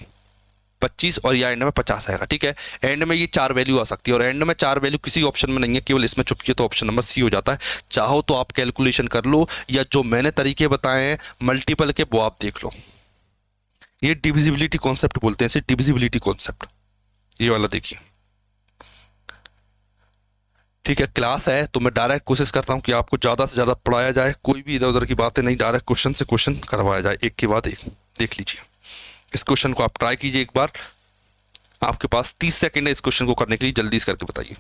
25 और या एंड में 50 आएगा। ठीक है, एंड में ये 4 वैल्यू आ सकती है, और एंड में 4 वैल्यू किसी ऑप्शन में नहीं है, केवल इसमें छुपी है, तो ऑप्शन नंबर सी हो जाता है। चाहो तो आप कैलकुलेशन कर लो, या जो मैंने तरीके बताए हैं मल्टीपल के वो आप देख लो। ये डिविजिबिलिटी कॉन्सेप्ट बोलते हैं इसे, डिविजिबिलिटी कॉन्सेप्ट, ये वाला देखिए। ठीक है, क्लास है तो मैं डायरेक्ट कोशिश करता हूँ कि आपको ज़्यादा से ज़्यादा पढ़ाया जाए, कोई भी इधर उधर की बातें नहीं, डायरेक्ट क्वेश्चन से क्वेश्चन करवाया जाए, एक के बाद एक। देख लीजिए, इस क्वेश्चन को आप ट्राई कीजिए एक बार। आपके पास 30 सेकंड है इस क्वेश्चन को करने के लिए, जल्दी से करके बताइए।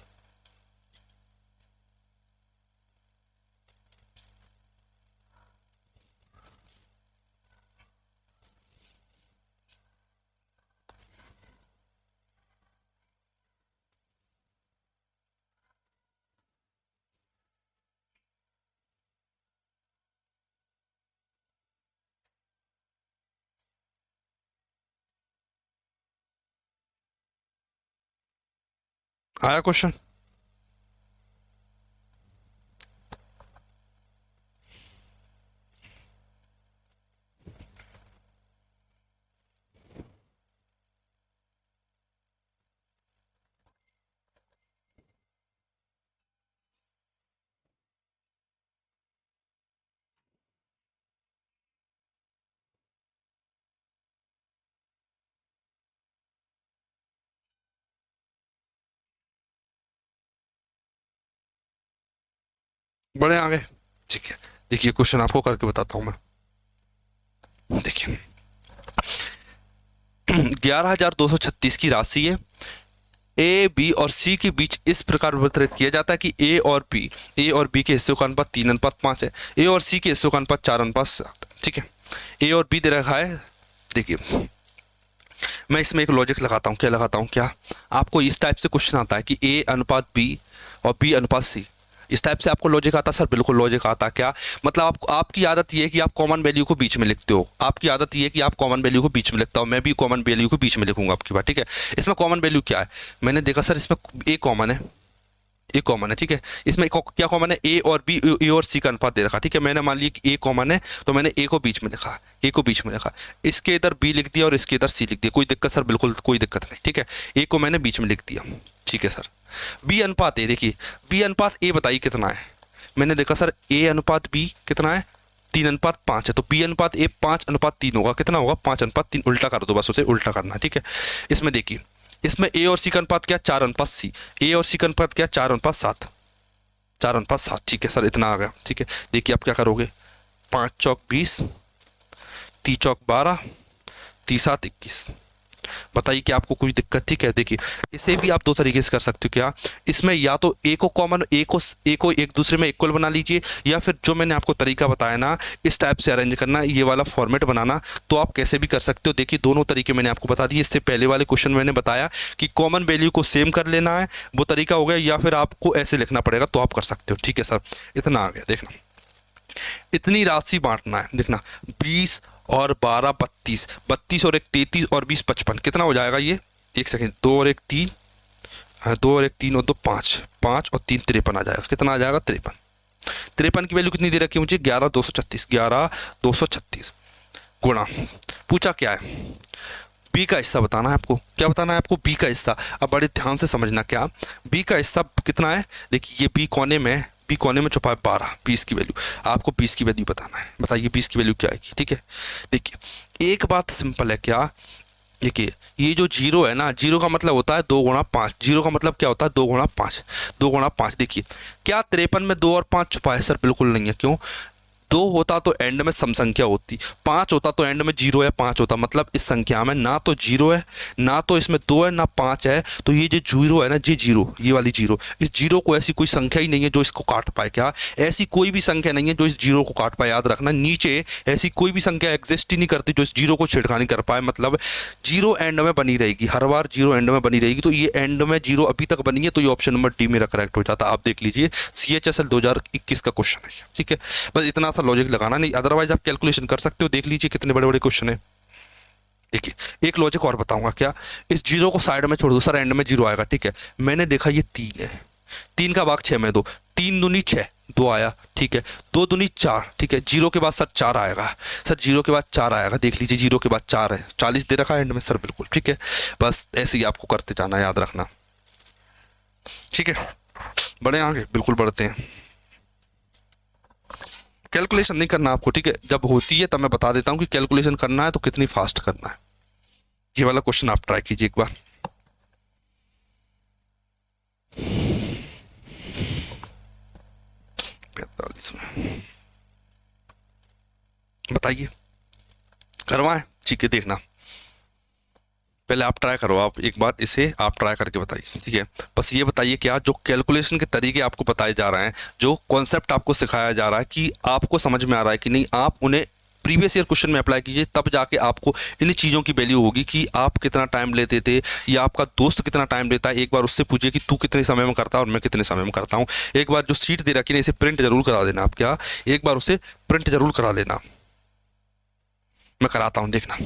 आया क्वेश्चन? बड़े आ गए? ठीक है, देखिए क्वेश्चन आपको करके बताता हूं मैं। देखिए 11,236 की राशि है, ए बी और सी के बीच इस प्रकार वितरित किया जाता है कि ए और बी के हिस्सों का अनुपात 3:5 है, ए और सी के हिस्सों का अनुपात 4:7। ठीक है, ए और बी दे रखा है। देखिए मैं इसमें एक लॉजिक लगाता हूँ। क्या लगाता हूँ? क्या आपको इस टाइप से क्वेश्चन आता है कि ए अनुपात बी और बी अनुपात सी, इस टाइप से आपको लॉजिक आता है? सर बिल्कुल लॉजिक आता है। क्या मतलब? आपकी आदत ये है कि आप कॉमन वैल्यू को बीच में लिखते हो। आपकी आदत ये है कि आप कॉमन वैल्यू को बीच में लिखता हो, मैं भी कॉमन वैल्यू को बीच में लिखूंगा आपकी बात। ठीक है, इसमें कॉमन वैल्यू क्या है? मैंने देखा सर इसमें ए कॉमन है, ए कॉमन है। ठीक है, इसमें क्या कॉमन है? ए और बी, ए और सी का अनुपात दे रखा। ठीक है, मैंने मान लिया कि ए कॉमन है, तो मैंने ए को बीच में लिखा, ए को बीच में लिखा, इसके इधर बी लिख दिया और इसके इधर सी लिख दिया। कोई दिक्कत सर? बिल्कुल कोई दिक्कत नहीं। ठीक है, ए को मैंने बीच में लिख दिया। ठीक है सर, बी अनुपात ए, देखिए बी अनुपात ए बताइए कितना है? मैंने देखा सर ए अनुपात बी कितना है? 3:5 है, तो बी अनुपात ए 5:3 होगा। कितना होगा? 5:3। उल्टा कर दो, बस उसे उल्टा करना है। ठीक है, इसमें देखिए, इसमें ए और सी का अनुपात क्या? 4:C। ए और सी का अनुपात क्या? 4:7, 4:7। ठीक है सर, इतना आ गया। ठीक है, देखिए आप क्या करोगे? 5 चौक 20, 3 चौक 12, 3 7 21। बताइए कि आपको कोई दिक्कत? ठीक है, देखिए इसे भी आप दो तरीके से कर सकते हो। क्या? इसमें या तो ए को कॉमन, ए को एक दूसरे में इक्वल बना लीजिए, या फिर जो मैंने आपको तरीका बताया ना, इस टाइप से अरेंज करना, ये वाला फॉर्मेट बनाना, तो आप कैसे भी कर सकते हो। देखिए दोनों तरीके मैंने आपको बता दिए। इससे पहले वाले क्वेश्चन मैंने बताया कि कॉमन वैल्यू को सेम कर लेना है, वो तरीका हो गया, या फिर आपको ऐसे लिखना पड़ेगा, तो आप कर सकते हो। ठीक है सर, इतना आ गया। देखना इतनी राशि बांटना है। देखना 20 और 12 32, 32 और 1 33 और 20 55, कितना हो जाएगा ये? एक सेकेंड, 2 और 1 3, हाँ 2 और 1 3 और 2 5, 5 और 3 53 आ जाएगा। कितना आ जाएगा? 53। 53 की वैल्यू कितनी दे रखी है मुझे? 11 236, 11 236 गुणा, पूछा क्या है? बी का हिस्सा बताना है आपको। क्या बताना है आपको? बी का हिस्सा। अब बड़े ध्यान से समझना, क्या बी का हिस्सा कितना है? देखिए ये बी कोने में है, बी कोने में छुपा है 12, 20 की वैल्यू। आपको 20 की वैल्यू बताना है। बताइए 20 की वैल्यू क्या आएगी? ठीक है, देखिए एक बात सिंपल है। क्या? देखिए ये जो जीरो है ना, जीरो का मतलब होता है 2 गुणा 5। जीरो का मतलब क्या होता है? 2 गुणा 5, 2 गुणा 5। देखिए क्या 53 में 2 और 5 छुपा है? सर बिल्कुल नहीं है। क्यों? 2 होता तो एंड में सम संख्या होती, 5 होता तो एंड में 0 या 5 होता। मतलब इस संख्या में ना तो 0 है, ना तो इसमें 2 है, ना 5 है। तो ये जो जीरो है ना, ये जीरो, ये वाली जीरो, इस जीरो को ऐसी कोई संख्या ही नहीं है जो इसको काट पाए। क्या? ऐसी कोई भी संख्या नहीं है जो इस जीरो को काट पाए। याद रखना, नीचे ऐसी कोई भी संख्या एग्जिस्ट ही नहीं करती जो इस जीरो को छेड़खानी कर पाए। मतलब जीरो एंड में बनी रहेगी, हर बार जीरो एंड में बनी रहेगी। तो ये एंड में जीरो अभी तक बनी है, तो ये ऑप्शन नंबर डी मेरा करेक्ट हो जाता। आप देख लीजिए, CHSL 2021 का क्वेश्चन है। ठीक है, बस इतना सा लॉजिक लगाना, नहीं अदरवाइज आप कैलकुलेशन कर सकते हो। देख लीजिए कितने बड़े बड़े क्वेश्चन है। देखिए एक लॉजिक और बताऊंगा। क्या? इस जीरो को साइड में छोड़ दो सर, एंड में जीरो आएगा। ठीक है, मैंने देखा ये 3 है, 3 का भाग 6 में 2, 3 दूनी 6, 2 आया। ठीक है, 2 दूनी 4। ठीक है, जीरो के बाद सर 4 आएगा। सर जीरो के बाद 4 आएगा, देख लीजिए जीरो के बाद 4 है, 40 दे रखा है एंड में सर। बिल्कुल ठीक है, बस ऐसे ही आपको करते जाना, याद रखना। ठीक है, बढ़े आगे, बिल्कुल बढ़ते हैं। कैलकुलेशन नहीं करना आपको। ठीक है, जब होती है तब मैं बता देता हूँ कि कैलकुलेशन करना है तो कितनी फास्ट करना है। ये वाला क्वेश्चन आप ट्राई कीजिए एक बार। बताइए, करवाएं? ठीक है, देखना पहले आप ट्राई करो, आप एक बार इसे आप ट्राई करके बताइए। ठीक है, बस ये बताइए क्या जो कैलकुलेशन के तरीके आपको बताए जा रहे हैं, जो कॉन्सेप्ट आपको सिखाया जा रहा है, कि आपको समझ में आ रहा है कि नहीं। आप उन्हें प्रीवियस ईयर क्वेश्चन में अप्लाई कीजिए, तब जाके आपको इन चीज़ों की वैल्यू होगी कि आप कितना टाइम लेते थे या आपका दोस्त कितना टाइम लेता है। एक बार उससे पूछिए कि तू कितने समय में करता है और मैं कितने समय में करता हूँ। एक बार जो सीट दे रखी है इसे प्रिंट जरूर करा देना आप। क्या? एक बार उसे प्रिंट जरूर करा लेना, मैं कराता हूँ, देखना।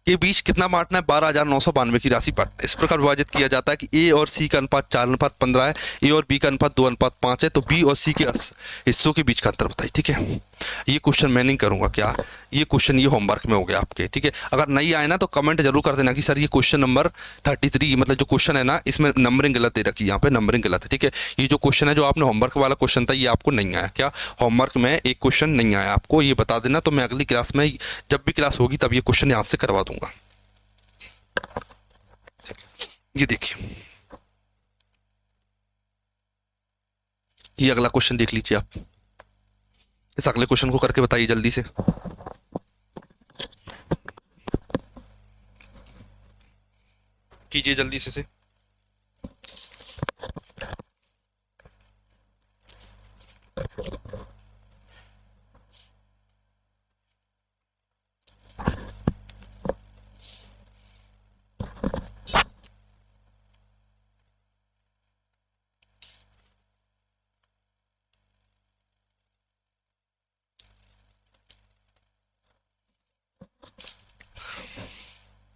के बीच कितना बांटना है? 12,992 की राशि बांटना है। इस प्रकार विभाजित किया जाता है कि ए और सी का अनुपात 4:15 है, ए और बी का अनुपात 2:5 है। तो बी और सी के हिस्सों के बीच का अंतर बताइए। ठीक है, ये क्वेश्चन मैं नहीं करूंगा। क्या? ये क्वेश्चन ये होमवर्क में हो गया आपके। ठीक है, अगर नहीं आए ना तो कमेंट जरूर कर देना कि सर ये क्वेश्चन नंबर 33, मतलब जो क्वेश्चन है ना इसमें नंबरिंग गलत दे रखी है, यहाँ पे नंबरिंग गलत है। ठीक है, ये जो क्वेश्चन है जो आपने होमवर्क वाला क्वेश्चन था ये आपको नहीं आया। क्या? होमवर्क में एक क्वेश्चन नहीं आया आपको, ये बता देना। तो मैं अगली क्लास में, जब भी क्लास होगी तब ये क्वेश्चन यहाँ से करवा दूंगा। ये देखिए, ये अगला क्वेश्चन देख लीजिए आप। इस अगले क्वेश्चन को करके बताइए जल्दी से। कीजिए जल्दी से।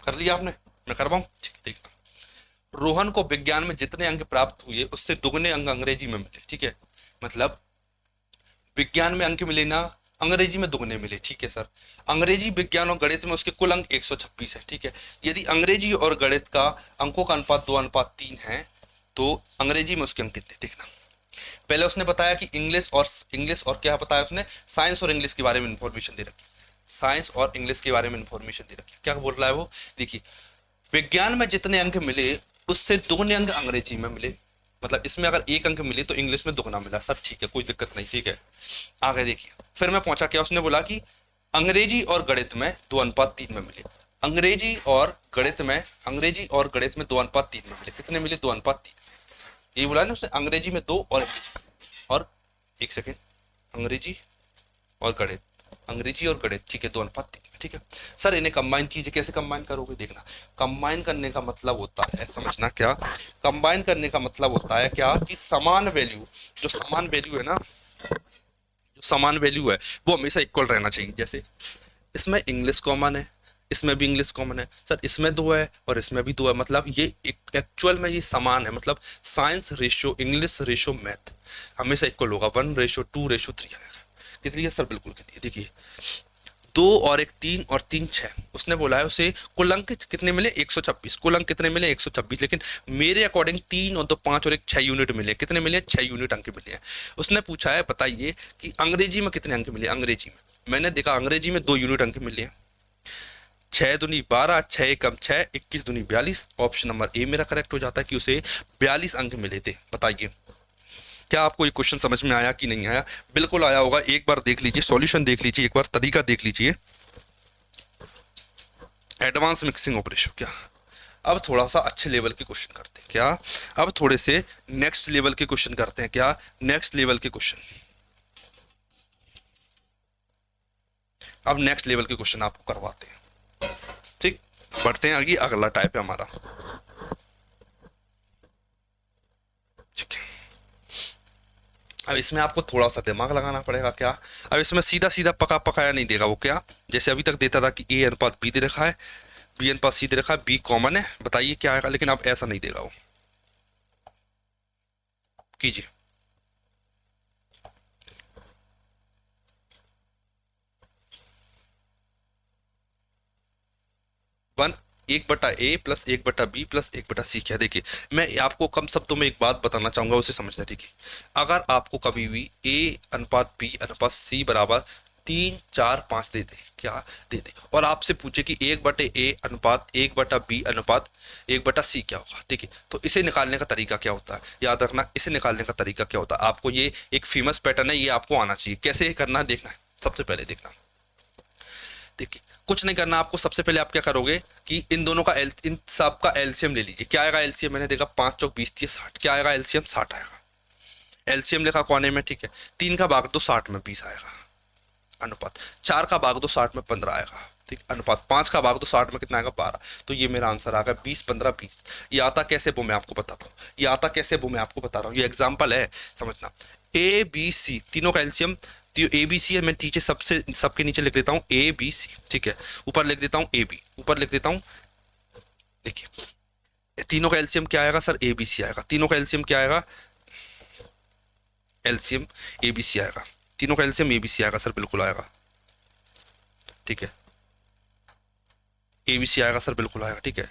कर लिया आपने? मैं करवाऊं? ठीक, देखना। रोहन को विज्ञान में जितने अंक प्राप्त हुए उससे दुगने अंक अंग्रेजी में मिले। ठीक है, मतलब विज्ञान में अंक मिले ना, अंग्रेजी में दुगने मिले। ठीक है सर, अंग्रेजी, विज्ञान और गणित में उसके कुल अंक 126 है। ठीक है, यदि अंग्रेजी और गणित का अंकों का अनुपात 2:3 है तो अंग्रेजी में उसके अंक कितने? देखना, पहले उसने बताया कि इंग्लिश और क्या बताया उसने? साइंस और इंग्लिश के बारे में इंफॉर्मेशन दे रखी, साइंस और इंग्लिश के बारे में इंफॉर्मेशन दे रखी। क्या बोल रहा है वो? देखिए, विज्ञान में जितने अंक मिले उससे दुगने अंक अंग्रेजी में मिले। मतलब इसमें अगर 1 अंक मिले तो इंग्लिश में दुगना मिला। सब ठीक है, कोई दिक्कत नहीं। ठीक है, आगे देखिए, फिर मैं पहुंचा क्या, उसने बोला कि अंग्रेजी और गणित में 2:3 में मिले। अंग्रेजी और गणित में 2:3 में मिले। कितने मिले? 2:3। ये बोला ना उसने, अंग्रेजी में 2 और इंग्लिश में। और एक सेकेंड, अंग्रेजी और गणित, अंग्रेजी और गणित, ठीक है, 2:3। ठीक है सर, इन्हें कंबाइन कीजिए। कैसे कंबाइन करोगे? देखना, कंबाइन करने का मतलब होता है, समझना क्या, कंबाइन करने का मतलब होता है क्या, कि समान वैल्यू, जो समान वैल्यू है ना, जो समान वैल्यू है वो हमेशा इक्वल रहना चाहिए। जैसे इसमें इंग्लिश कॉमन है, इसमें भी इंग्लिश कॉमन है सर, इसमें 2 है और इसमें भी 2 है, मतलब ये एक्चुअल में ये समान है, मतलब science ratio English ratio math हमेशा इक्वल होगा, 1:2:3 आएगा। कितनी है सर? बिल्कुल कितनी, देखिए 2 और 1 3 और 3 6, उसने बोला है उसे कुल अंक कितने मिले? 126, कुल अंक कितने मिले? 126, लेकिन मेरे अकॉर्डिंग 3 और 2 5 और 1 6 यूनिट मिले। कितने मिले? 6 यूनिट अंक मिले हैं। उसने पूछा है बताइए कि अंग्रेजी में कितने अंक मिले? अंग्रेजी में मैंने देखा अंग्रेजी में 2 यूनिट अंक मिले हैं, 6 दूनी 12, 6 एकम 6, 21 दूनी 42। ऑप्शन नंबर ए मेरा करेक्ट हो जाता है कि उसे 42 अंक मिले थे। बताइए क्या आपको ये क्वेश्चन समझ में आया कि नहीं आया? बिल्कुल आया होगा। एक बार देख लीजिए, सॉल्यूशन देख लीजिए, एक बार तरीका देख लीजिए। एडवांस मिक्सिंग ऑपरेशन क्या? अब थोड़ा सा अच्छे लेवल के क्वेश्चन करते हैं क्या? अब थोड़े से नेक्स्ट लेवल के क्वेश्चन करते हैं क्या? नेक्स्ट लेवल के क्वेश्चन, अब नेक्स्ट लेवल के क्वेश्चन आपको करवाते हैं। ठीक, बढ़ते हैं आगे। अगला टाइप है हमारा, ठीक है। अब इसमें आपको थोड़ा सा दिमाग लगाना पड़ेगा क्या? अब इसमें सीधा सीधा पका पकाया नहीं देगा वो, क्या जैसे अभी तक देता था कि ए अनुपात बी दे रखा है, बी अनुपात सी दे रखा है, बी कॉमन है, बताइए क्या आएगा, लेकिन अब ऐसा नहीं देगा वो। कीजिए, 1/A plus 1/B plus 1/C क्या? देखिए मैं आपको कम शब्दों में एक बात बताना चाहूंगा, उसे समझना। देखिए अगर आपको कभी भी A अनुपात B अनुपात C बराबर 3 4 5 दे दे, क्या दे दे, और आपसे पूछे कि 1/A अनुपात 1/B अनुपात 1/C क्या होगा, देखिए तो इसे निकालने का तरीका क्या होता है? याद रखना, इसे निकालने का तरीका क्या होता है? आपको ये एक फेमस पैटर्न है, ये आपको आना चाहिए। कैसे करना है देखना है, सबसे पहले देखना। देखिए कुछ नहीं करना आपको, सबसे पहले आप क्या करोगे कि इन दोनों का इन सब का एलसीएम ले लीजिए। क्या आएगा एलसीएम? मैंने देखा 5 चौक 20 30 60, क्या आएगा एलसीएम? 60 आएगा। एलसीएम लिखा कोने में, ठीक है। 3 का भाग दो 60 में 20 आएगा अनुपात, 4 का भाग दो 60 में 15 आएगा, ठीक। अनुपात 5 का भाग दो 60 में कितना आएगा? 12। तो ये मेरा आंसर आ गया 20 15 20। ये आता कैसे वो मैं आपको बताता हूँ, ये आता कैसे वो मैं आपको बता रहा हूँ, ये एग्जाम्पल है, समझना। ए बी सी तीनों का एलसीएम, तो ए बी सी है, मैं नीचे सबसे सबके नीचे लिख देता हूँ ए बी सी, ठीक है। ऊपर लिख देता हूँ ए बी, ऊपर लिख देता हूँ। देखिए तीनों का एलसीएम क्या आएगा सर? ए बी सी आएगा। तीनों का एलसीएम क्या आएगा? एलसीएम ए बी सी आएगा। तीनों का एलसीएम ए बी सी आएगा सर, बिल्कुल आएगा, ठीक है। ए बी सी आएगा सर, बिल्कुल आएगा, ठीक है।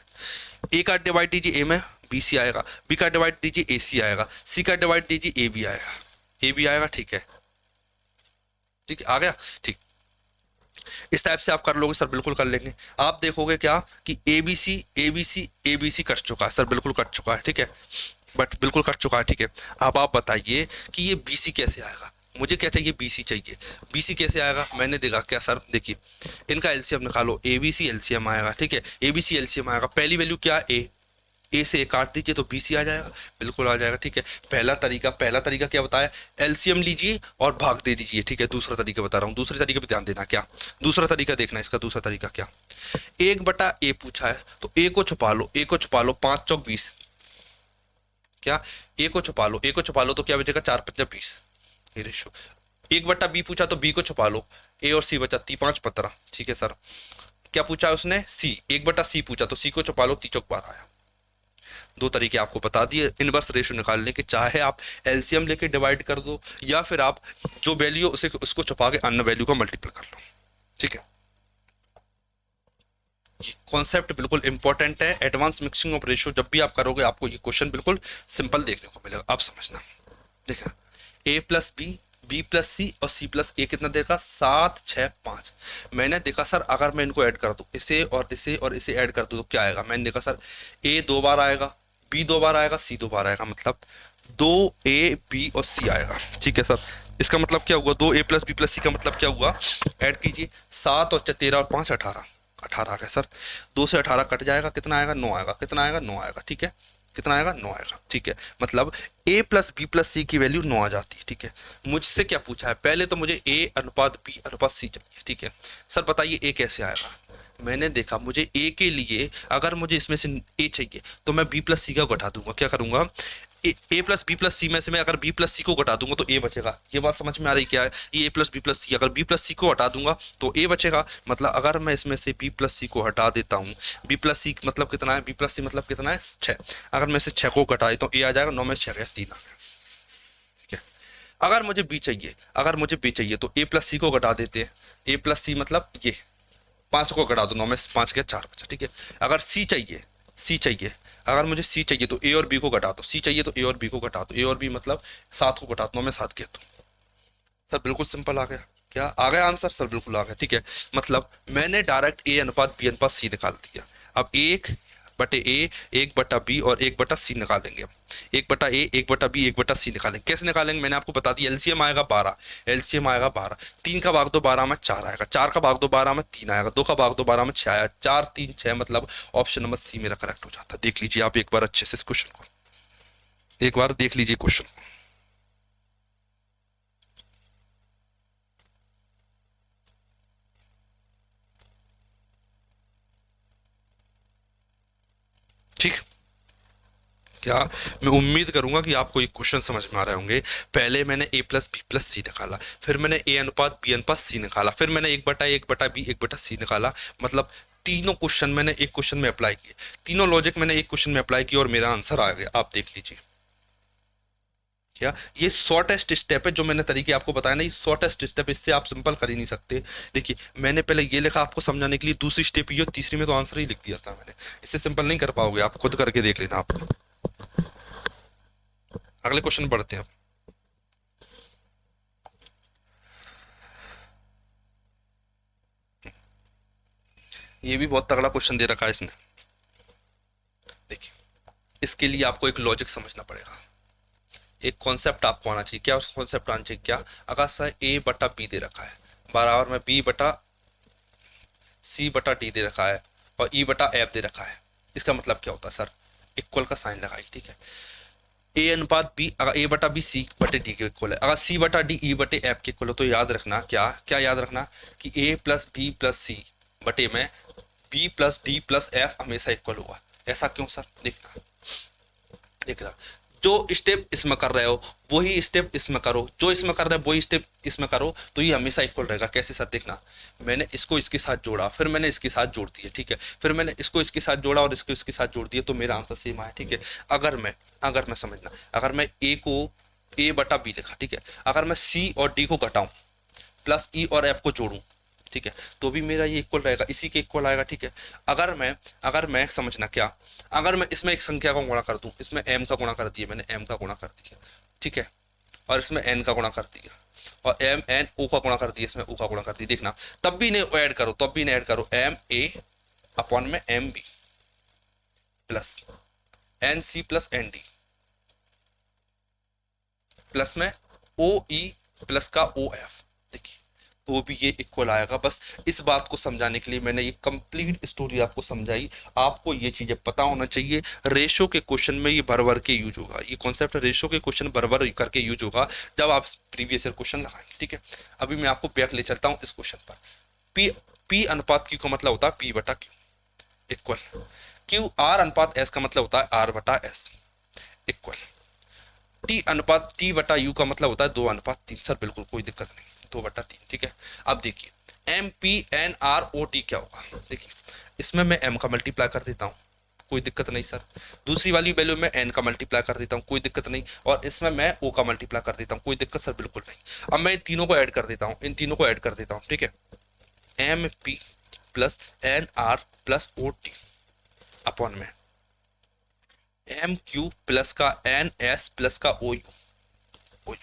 ए का डिवाइड दीजिए ए में, बी सी आएगा। बी का डिवाइड दीजिए ए सी आएगा। सी का डिवाइड दीजिए ए बी आएगा, ए बी आएगा, ठीक है। ठीक है, आ गया, ठीक। इस टाइप से आप कर लोगे सर, बिल्कुल कर लेंगे। आप देखोगे क्या कि A B C A B C A B C cut चुका है सर, बिल्कुल कट चुका है, ठीक है, बट बिल्कुल कट चुका है, ठीक है। अब आप बताइए कि ये बी सी कैसे आएगा? मुझे क्या चाहिए? बी सी चाहिए। बी सी कैसे आएगा? मैंने देखा क्या सर, देखिए इनका एलसीएम निकालो, ए बी सी एलसीएम आएगा, ठीक है। ए बी सी एलसीएम आएगा, पहली वैल्यू क्या? ए से ए काट दीजिए तो बी सी आ जाएगा, बिल्कुल आ जाएगा, ठीक है। पहला तरीका क्या बताया? एलसीएम लीजिए और भाग दे दीजिए, ठीक है। दूसरा तरीका बता रहा हूँ, दूसरे तरीके पे ध्यान देना। क्या दूसरा तरीका देखना, इसका दूसरा तरीका क्या? 1/A पूछा है तो ए को छुपा लो, ए को छुपा लो, 5 चौक 20, क्या? ए को छुपा लो, ए को छुपा लो तो क्या बचेगा? 4 5 20, ये रेशो। 1/B पूछा तो बी को छुपा लो, ए और सी बचा 3 5 15, ठीक है सर। क्या पूछा उसने? सी। 1/C पूछा तो सी को छुपा लो, 3 चौक 12 आया। दो तरीके आपको बता दिए इनवर्स रेशियो निकालने के, चाहे आप एलसीएम लेके डिवाइड कर दो या फिर आप जो वैल्यू उसे उसको छुपा के अन्य वैल्यू को मल्टीपल कर लो, ठीक है। कॉन्सेप्ट बिल्कुल इंपॉर्टेंट है। एडवांस मिक्सिंग ऑफ रेशियो जब भी आप करोगे आपको ये क्वेश्चन बिल्कुल सिंपल देखने को मिलेगा। आप समझना, देखा ए प्लस बी, बी प्लस सी और सी प्लस ए कितना देगा? 7 6 5। मैंने देखा सर अगर मैं इनको ऐड कर दूं, इसे और इसे और इसे ऐड कर दूं तो क्या आएगा? मैंने देखा सर ए 2 बार आएगा, बी 2 बार आएगा, सी 2 बार आएगा, मतलब 2A B और C आएगा, ठीक है सर। इसका मतलब क्या हुआ? 2A प्लस बी प्लस सी का मतलब क्या हुआ? ऐड कीजिए, 7 और 13 और 5 18, 18 आ गया सर। 2 से 18 कट जाएगा, कितना आएगा? 9 आएगा। कितना आएगा? 9 आएगा, ठीक है। कितना आएगा? 9 आएगा, ठीक है। मतलब A प्लस बी प्लस सी की वैल्यू 9 आ जाती है, ठीक है। मुझसे क्या पूछा है? पहले तो मुझे A अनुपात B अनुपात C चाहिए, ठीक है। सर बताइए A कैसे आएगा? मैंने देखा मुझे A के लिए अगर मुझे इसमें से A चाहिए तो मैं B प्लस सी का घटा दूंगा। क्या करूंगा? ए प्लस बी प्लस सी में से मैं अगर बी प्लस सी को घटा दूंगा तो ए बचेगा। ये बात समझ में आ रही क्या है? ये ए प्लस बी प्लस सी, अगर बी प्लस सी को हटा दूंगा तो ए बचेगा। मतलब अगर मैं इसमें से बी प्लस सी को हटा देता हूँ, बी प्लस सी मतलब कितना है? बी प्लस सी मतलब कितना है? 6। अगर मैं इसे 6 को घटा देता हूँ ए आ जाएगा, 9 में 6 गया 3 आ गया। ठीक है, अगर मुझे बी चाहिए, अगर मुझे बी चाहिए तो ए प्लस सी को घटा देते हैं। ए प्लस सी मतलब ये 5 को घटा दो, 9 में 5 गया 4 बचा। ठीक है, अगर सी चाहिए, सी चाहिए, अगर मुझे सी चाहिए तो ए और बी को घटा दो। सी चाहिए तो ए और बी को घटा दो। ए और बी मतलब 7 को घटा दो, 9 में 7 गया। तो सर बिल्कुल सिंपल आ गया। क्या आ गया आंसर? सर बिल्कुल आ गया। ठीक है, मतलब मैंने डायरेक्ट ए अनुपात बी अनुपात सी निकाल दिया। अब 1 बटे ए, 1 बटा बी और 1 बटा सी निकालेंगे। 1 बटा ए, 1 बटा बी, 1 बटा सी निकालेंगे। कैसे निकालेंगे मैंने आपको बता दिया। एलसीएम आएगा 12, एलसीएम आएगा 12। 3 का भाग दो 12 में 4 आएगा, 4 का भाग दो 12 में 3 आएगा, 2 का भाग दो 12 में 6 आया, 4 3 6 मतलब ऑप्शन नंबर सी मेरा करेक्ट हो जाता है। देख लीजिए आप एक बार अच्छे से इस क्वेश्चन को, एक बार देख लीजिए क्वेश्चन को। ठीक, क्या मैं उम्मीद करूंगा कि आपको ये क्वेश्चन समझ में आ रहे होंगे। पहले मैंने ए प्लस बी प्लस सी निकाला, फिर मैंने ए अनुपात बी अनुपात सी निकाला, फिर मैंने 1 बटा बी 1 बटा सी निकाला। मतलब तीनों क्वेश्चन मैंने एक क्वेश्चन में अप्लाई किए, तीनों लॉजिक मैंने एक क्वेश्चन में अप्लाई किया और मेरा आंसर आ गया। आप देख लीजिए, क्या ये शॉर्टेस्ट स्टेप है जो मैंने तरीके आपको बताया ना, ये शॉर्टेस्ट स्टेप, इससे आप सिंपल कर ही नहीं सकते। देखिए मैंने पहले ये लिखा आपको समझाने के लिए, दूसरी स्टेप ये, तीसरी में तो आंसर ही लिख दिया था मैंने। इससे सिंपल नहीं कर पाओगे, आप खुद करके देख लेना। आप अगले क्वेश्चन पढ़ते हैं। ये भी बहुत तगड़ा क्वेश्चन दे रखा है इसने। देखिए इसके लिए आपको एक लॉजिक समझना पड़ेगा, एक कॉन्सेप्ट आपको आना चाहिए। क्या उस कॉन्सेप्ट आना चाहिए? क्या अगर सर ए बटा बी दे रखा है बराबर में बी बटा सी बटा डी दे रखा है और ई बटा एफ दे रखा है, इसका मतलब क्या होता है? सर इक्वल का साइन लगाइए। ठीक है, ए अनुपात बी, अगर ए बटा बी सी बटे डी के इक्वल है, अगर सी बटा डी ई बटे एफ के इक्वल है, तो याद रखना क्या क्या याद रखना कि A plus B plus C बटे में B plus D plus F हमेशा इक्वल होगा। ऐसा क्यों सर? देखना, देखना जो स्टेप इसमें कर रहे हो वही स्टेप इसमें करो, जो इसमें कर रहे हो वही स्टेप इसमें करो, तो ये हमेशा इक्वल रहेगा। कैसे सर? देखना, मैंने इसको इसके साथ जोड़ा, फिर मैंने इसके साथ जोड़ दिया। ठीक है, फिर मैंने इसको इसके साथ जोड़ा और इसको इसके साथ जोड़ दिया, तो मेरा आंसर सेम आया। ठीक है, अगर मैं समझना, अगर मैं ए को ए बटा बी लिखा, ठीक है, अगर मैं सी और डी को घटाऊं प्लस ई और एफ को जोड़ूं, ठीक है, तो भी मेरा ये इक्वल रहेगा, इसी के इक्वल आएगा। ठीक है, अगर मैं समझना क्या, अगर मैं इसमें एक संख्या का गुणा कर दूं, इसमें m का गुणा कर दिया मैंने, m का गुणा कर दिया, ठीक है, और इसमें n का गुणा कर दिया और m n o का गुणा कर दिया, इसमें o का गुणा कर दिया। देखना तब भी इन्हें ऐड करो, तब भी इन्हें ऐड करो, m a अपॉन में m b plus n c plus n d plus में o e प्लस का o f। देखिए तो भी ये इक्वल आएगा। बस इस बात को समझाने के लिए मैंने ये कंप्लीट स्टोरी आपको समझाई। आपको ये चीजें पता होना चाहिए। रेशो के क्वेश्चन में ये भर भर के यूज होगा, ये कॉन्सेप्ट रेशो के क्वेश्चन भर भर करके यूज होगा जब आप प्रीवियस ईयर क्वेश्चन लगाएंगे। ठीक है, अभी मैं आपको बैक ले चलता हूँ इस क्वेश्चन पर। पी अनुपात क्यू का मतलब होता है पी बटा क्यू इक्वल क्यू आर अनुपात एस का मतलब होता है आर बटा एस इक्वल टी अनुपात टी बटा यू का मतलब होता है 2:3। सर बिल्कुल कोई दिक्कत नहीं, 2/3। ठीक है, अब देखिए M P N R O T क्या होगा। देखिए इसमें मैं एम का मल्टीप्लाई कर देता हूँ, कोई दिक्कत नहीं सर। दूसरी वाली वैल्यू में एन का मल्टीप्लाई कर देता हूँ, कोई दिक्कत नहीं। और इसमें मैं ओ का मल्टीप्लाई कर देता हूँ, कोई दिक्कत सर बिल्कुल नहीं। अब मैं इन तीनों को ऐड कर देता हूँ, इन तीनों को ऐड कर देता हूँ। ठीक है, M P plus N R plus O T upon में एम क्यू प्लस का एन एस प्लस का ओ यू,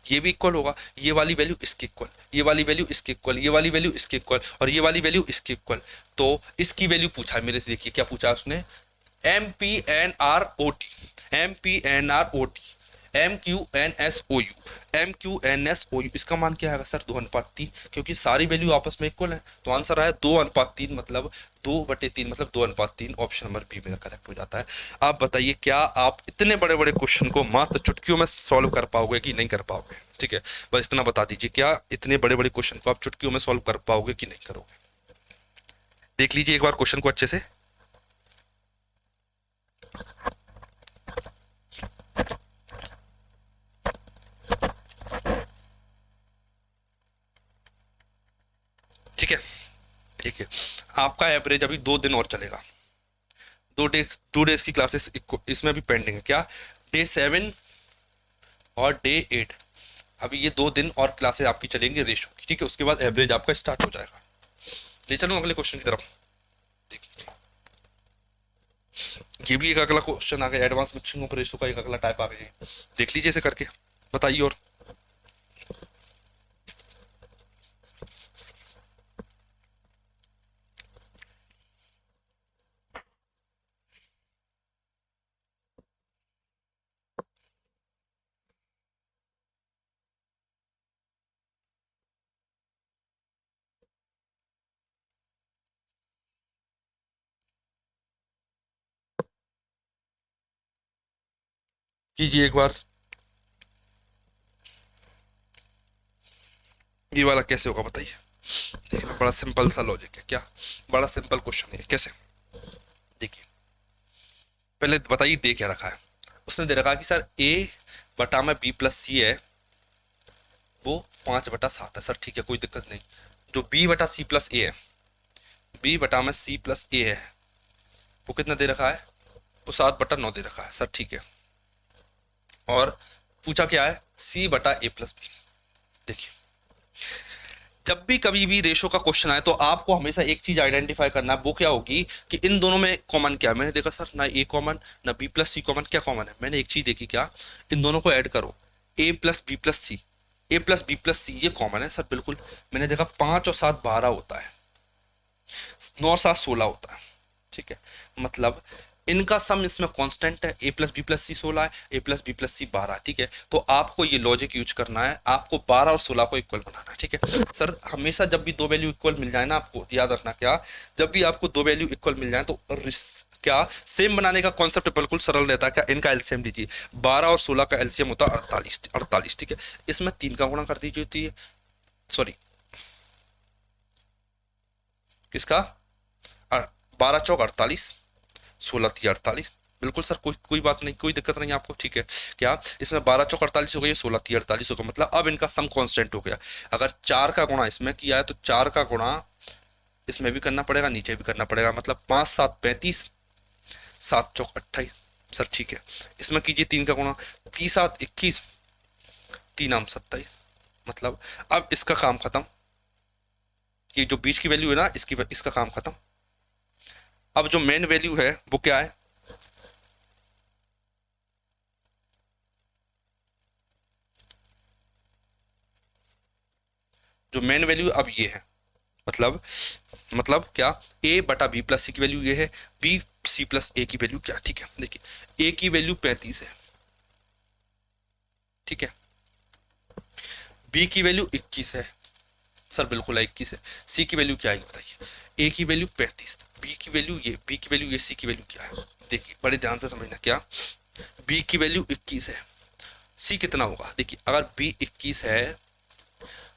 ये भी इक्वल होगा। ये वाली वैल्यू इसके इक्वल, ये वाली वैल्यू इसके इक्वल, ये वाली वैल्यू इसके इक्वल और ये वाली वैल्यू इसके इक्वल। तो इसकी वैल्यू पूछा है मेरे से, देखिए क्या पूछा है उसने, M P N R O T, M P N R O T, M Q N S O U, M Q N S O U. इसका मान क्या आएगा सर? 2:3, क्योंकि सारी वैल्यू आपस में इक्वल है। तो आंसर आया 2:3, मतलब 2/3 मतलब 2:3। ऑप्शन नंबर बी मेरा करेक्ट हो जाता है। आप बताइए क्या आप इतने बड़े बड़े क्वेश्चन को मात्र चुटकियों में सॉल्व कर पाओगे कि नहीं कर पाओगे? ठीक है, बस इतना बता दीजिए, क्या इतने बड़े बड़े क्वेश्चन को आप चुटकियों में सॉल्व कर पाओगे कि नहीं करोगे? देख लीजिए एक बार क्वेश्चन को अच्छे से। ठीक है। देखिए आपका एवरेज अभी 2 दिन और चलेगा, 2 डेज की क्लासेस इसमें भी पेंडिंग है। क्या? डे 7 और डे 8, अभी ये 2 दिन और क्लासेस आपकी चलेंगी रेशो की, ठीक है। उसके बाद एवरेज आपका स्टार्ट हो जाएगा। ले चलो अगले क्वेश्चन की तरफ। देखिए ये भी एक अगला क्वेश्चन आ गया, एडवांस मिक्सिंग ऑफ रेशो का एक अगला टाइप आ गया, देख लीजिए इसे करके बताइए। और कीजिए एक बार, ये वाला कैसे होगा बताइए। देखना बड़ा सिंपल सा लॉजिक है, क्या बड़ा सिंपल क्वेश्चन है। कैसे? देखिए पहले बताइए दे क्या रखा है। उसने दे रखा कि सर ए बटा में बी प्लस सी है वो 5/7 है। सर ठीक है, कोई दिक्कत नहीं। जो बी बटा सी प्लस ए है, बी बटा में सी प्लस ए है, वो कितना दे रखा है? वो 7/9 दे रखा है। सर ठीक है। और पूछा क्या है? सी बटा ए प्लस बी। देखिए जब भी कभी भी रेशो का क्वेश्चन आए तो आपको हमेशा एक चीज आइडेंटिफाई करना है, वो क्या होगी कि इन दोनों में कॉमन क्या है। मैंने देखा सर ना ए कॉमन ना बी प्लस सी कॉमन, क्या कॉमन है? मैंने एक चीज देखी, क्या? इन दोनों को ऐड करो, ए प्लस बी प्लस सी, ए प्लस बी प्लस सी, ये कॉमन है। सर बिल्कुल, मैंने देखा 5 और 7 12 होता है, 9 और 7 16 होता है, ठीक है। मतलब इनका सम इसमें कांस्टेंट है, ए प्लस बी प्लस सी 16 है, ए प्लस बी प्लस सी 12, ठीक है। तो आपको ये लॉजिक यूज करना है, आपको 12 और 16 को इक्वल बनाना है, ठीक है। सर हमेशा जब भी दो वैल्यू इक्वल मिल जाए ना, आपको याद रखना, क्या जब भी आपको दो वैल्यू इक्वल मिल जाए तो क्या सेम बनाने का कॉन्सेप्ट बिल्कुल सरल रहता है। क्या? इनका एलसीएम लीजिए, 12 और 16 का एलसीएम होता है 48, ठीक है। इसमें 3 का गुणा कर दीजिए होती है, सॉरी किसका? 12 चौक 48, 16 3 48। बिल्कुल सर, कोई कोई बात नहीं, कोई दिक्कत नहीं है आपको, ठीक है। क्या इसमें 12 चौक 48 हो गई, 16 3 48 हो गया। मतलब अब इनका सम कांस्टेंट हो गया। अगर 4 का गुणा इसमें किया है तो 4 का गुणा इसमें भी करना पड़ेगा, नीचे भी करना पड़ेगा। मतलब 5 7 35, 7 चौक 28। सर ठीक है। इसमें कीजिए 3 का गुणा, 30 7 21, 3 आम 27। मतलब अब इसका काम खत्म, कि जो बीच की वैल्यू है ना इसका काम खत्म। अब जो मेन वैल्यू है वो क्या है? जो मेन वैल्यू अब ये है, मतलब क्या? a बटा बी प्लस सी की वैल्यू ये है, बी सी प्लस ए की वैल्यू क्या? ठीक है। देखिए a की वैल्यू 35 है, ठीक है। b की वैल्यू 21 है, सर बिल्कुल है 21 है। c की वैल्यू क्या आएगी बताइए? a की वैल्यू 35, b की वैल्यू ये, c की वैल्यू क्या है? देखिए बड़े ध्यान से समझना, क्या b की वैल्यू 21 है, c कितना होगा? देखिए अगर b 21 है,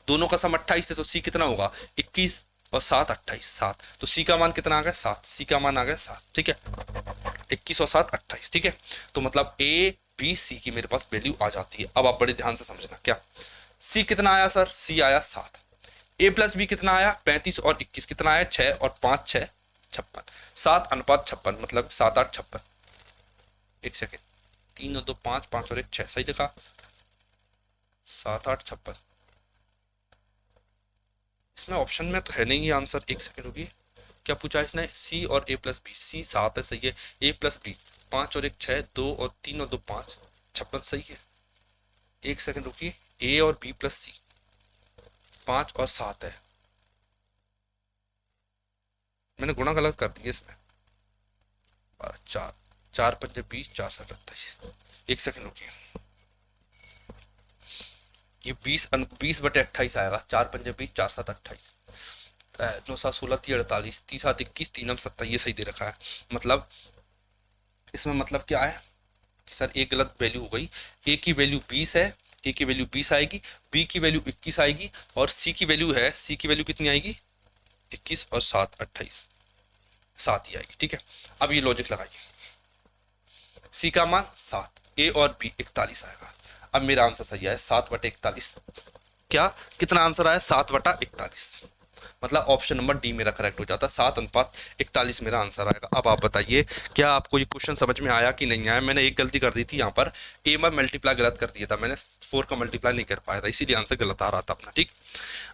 दोनों का सम 28 है, तो c कितना होगा? 21 और 7 28, 7। तो c का मान कितना आ गया? 7। c का मान आ गया 7, ठीक है। 21 और 7 28, ठीक है। तो मतलब a b c की मेरे पास वैल्यू आ जाती है। अब आप बड़े ध्यान से समझना, क्या c कितना आया सर? c आया 7। a प्लस बी कितना आया? 35 और 21 कितना आया? 6 और 5 6 56, 7:56, मतलब 7 8 56। एक सेकेंड, 3 और 2 5, 5 और 1 6, सही लिखा? 7 8 56। इसमें ऑप्शन में तो है नहीं ये आंसर। एक सेकंड रुकिए, क्या पूछा इसने? सी और ए प्लस बी, सी 7 है, सही है। ए प्लस बी 5 और 1 6, 2 और 3 और 2 5, 56 सही है। एक सेकंड रुकिए, ए और बी प्लस सी 5 और 7 है, मैंने गुणा गलत कर दिया इसमें। 4 4 5 20, 4 7 28। एक सेकंड रुकिए, ये 20/28 आएगा। 4 5 20, 4 7 28, 9 7 16 3 48, 3 7 21, 3 हम 70, ये सही दे रखा है। मतलब इसमें मतलब क्या है कि सर एक गलत वैल्यू हो गई। ए की वैल्यू 20 है, ए की वैल्यू 20 आएगी, बी की वैल्यू 21 आएगी, और सी की वैल्यू है, सी की वैल्यू कितनी आएगी? 21 और 7 28, 7 ही आएगी, ठीक है। अब ये लॉजिक लगाइए, सी का मान 7, ए और बी 41 आएगा। अब मेरा आंसर सही है 7/41। क्या कितना आंसर आया? 7/41। मतलब ऑप्शन नंबर डी मेरा करेक्ट हो जाता है। 7:41 मेरा आंसर आएगा। अब आप बताइए क्या आपको ये क्वेश्चन समझ में आया कि नहीं आया। मैंने एक गलती कर दी थी यहाँ पर, ए में मल्टीप्लाई गलत कर दिया था, मैंने 4 का मल्टीप्लाई नहीं कर पाया था, इसीलिए आंसर गलत आ रहा था अपना। ठीक,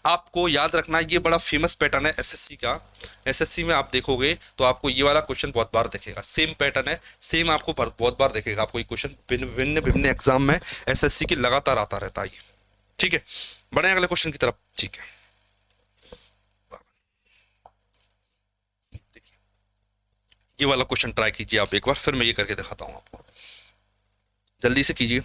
आपको याद रखना ये बड़ा फेमस पैटर्न है एसएससी का। एसएससी में आप देखोगे तो आपको ये वाला क्वेश्चन बहुत बार दिखेगा, सेम पैटर्न है, सेम आपको बहुत बार दिखेगा आपको ये क्वेश्चन विभिन्न विभिन्न एग्जाम में एसएससी के लगातार आता रहता है ये। ठीक है, बढ़े अगले क्वेश्चन की तरफ। ठीक है, देखिए ये वाला क्वेश्चन ट्राई कीजिए आप एक बार, फिर मैं ये करके दिखाता हूं आपको, जल्दी से कीजिए।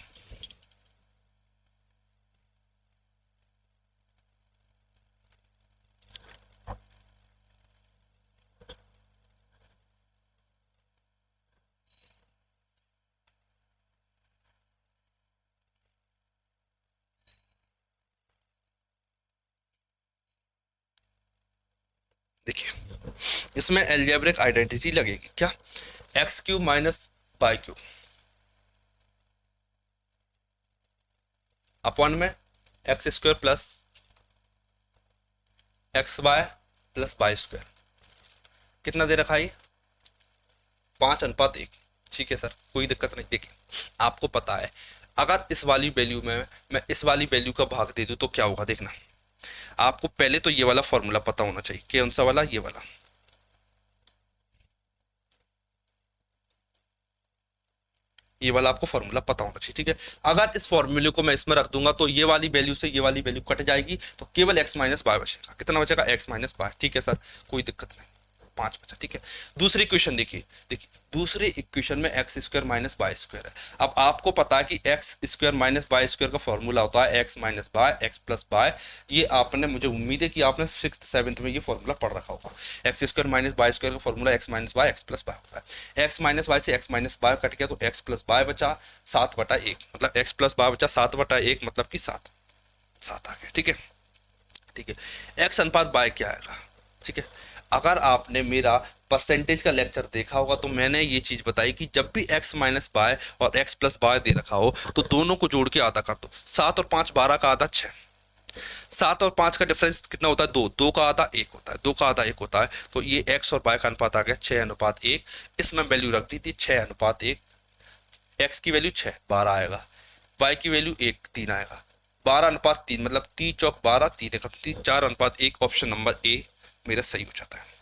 देखिए इसमें एल्जेब्रिक आइडेंटिटी लगेगी क्या, x cube minus y cube upon में x square plus x y plus y square, कितना दे रखा है 5:1। ठीक है सर, कोई दिक्कत नहीं। देखिए आपको पता है अगर इस वाली वैल्यू में मैं इस वाली वैल्यू का भाग दे दूं तो क्या होगा, देखना आपको पहले तो ये वाला फॉर्मूला पता होना चाहिए, कौन सा वाला, ये वाला। ये वाला आपको फॉर्मूला पता होना चाहिए। ठीक है, अगर इस फॉर्मूले को मैं इसमें रख दूंगा तो ये वाली वैल्यू से ये वाली वैल्यू कट जाएगी, तो केवल x माइनस वाई बचेगा। कितना बचेगा, x माइनस वाई। ठीक है सर, कोई दिक्कत नहीं, 5 बचा। ठीक है, दूसरी इक्वेशन देखिए, देखिए दूसरी इक्वेशन में x square minus Y square है। अब आपको पता है कि X square minus Y square का फॉर्मूला होता है x minus Y x plus Y. ये आपने, मुझे उम्मीद है कि आपने 6th 7th में ये फॉर्मूला पढ़ रखा होगा। X square minus Y square का formula x minus Y x plus y होता है। एक्स माइनस वाई से एक्स माइनस वाई कट गया तो एक्स प्लस वाई बचा 7/1, मतलब एक्स प्लस वाई बचा 7/1, मतलब कि 7 आ गया। ठीक है, ठीक है, एक्स अनुपात वाई क्या आएगा। ठीक है, अगर आपने मेरा परसेंटेज का लेक्चर देखा होगा तो मैंने ये चीज बताई कि जब भी x माइनस वाई और x प्लस वाई दे रखा हो तो दोनों को जोड़ के आधा कर दो। 7 और 5 12 का आधा 6, 7 और 5 का डिफरेंस कितना होता है 2, 2 का आधा 1 होता है, 2 का आधा 1 होता है। तो ये x और y का अनुपात आ गया 6:1। इसमें वैल्यू रख दी थी 6:1, x की वैल्यू 6 12 आएगा, y की वैल्यू 1 3 आएगा, 12:3, मतलब 3 चौक 12 3 4:1। ऑप्शन नंबर ए मेरा सही हो जाता है।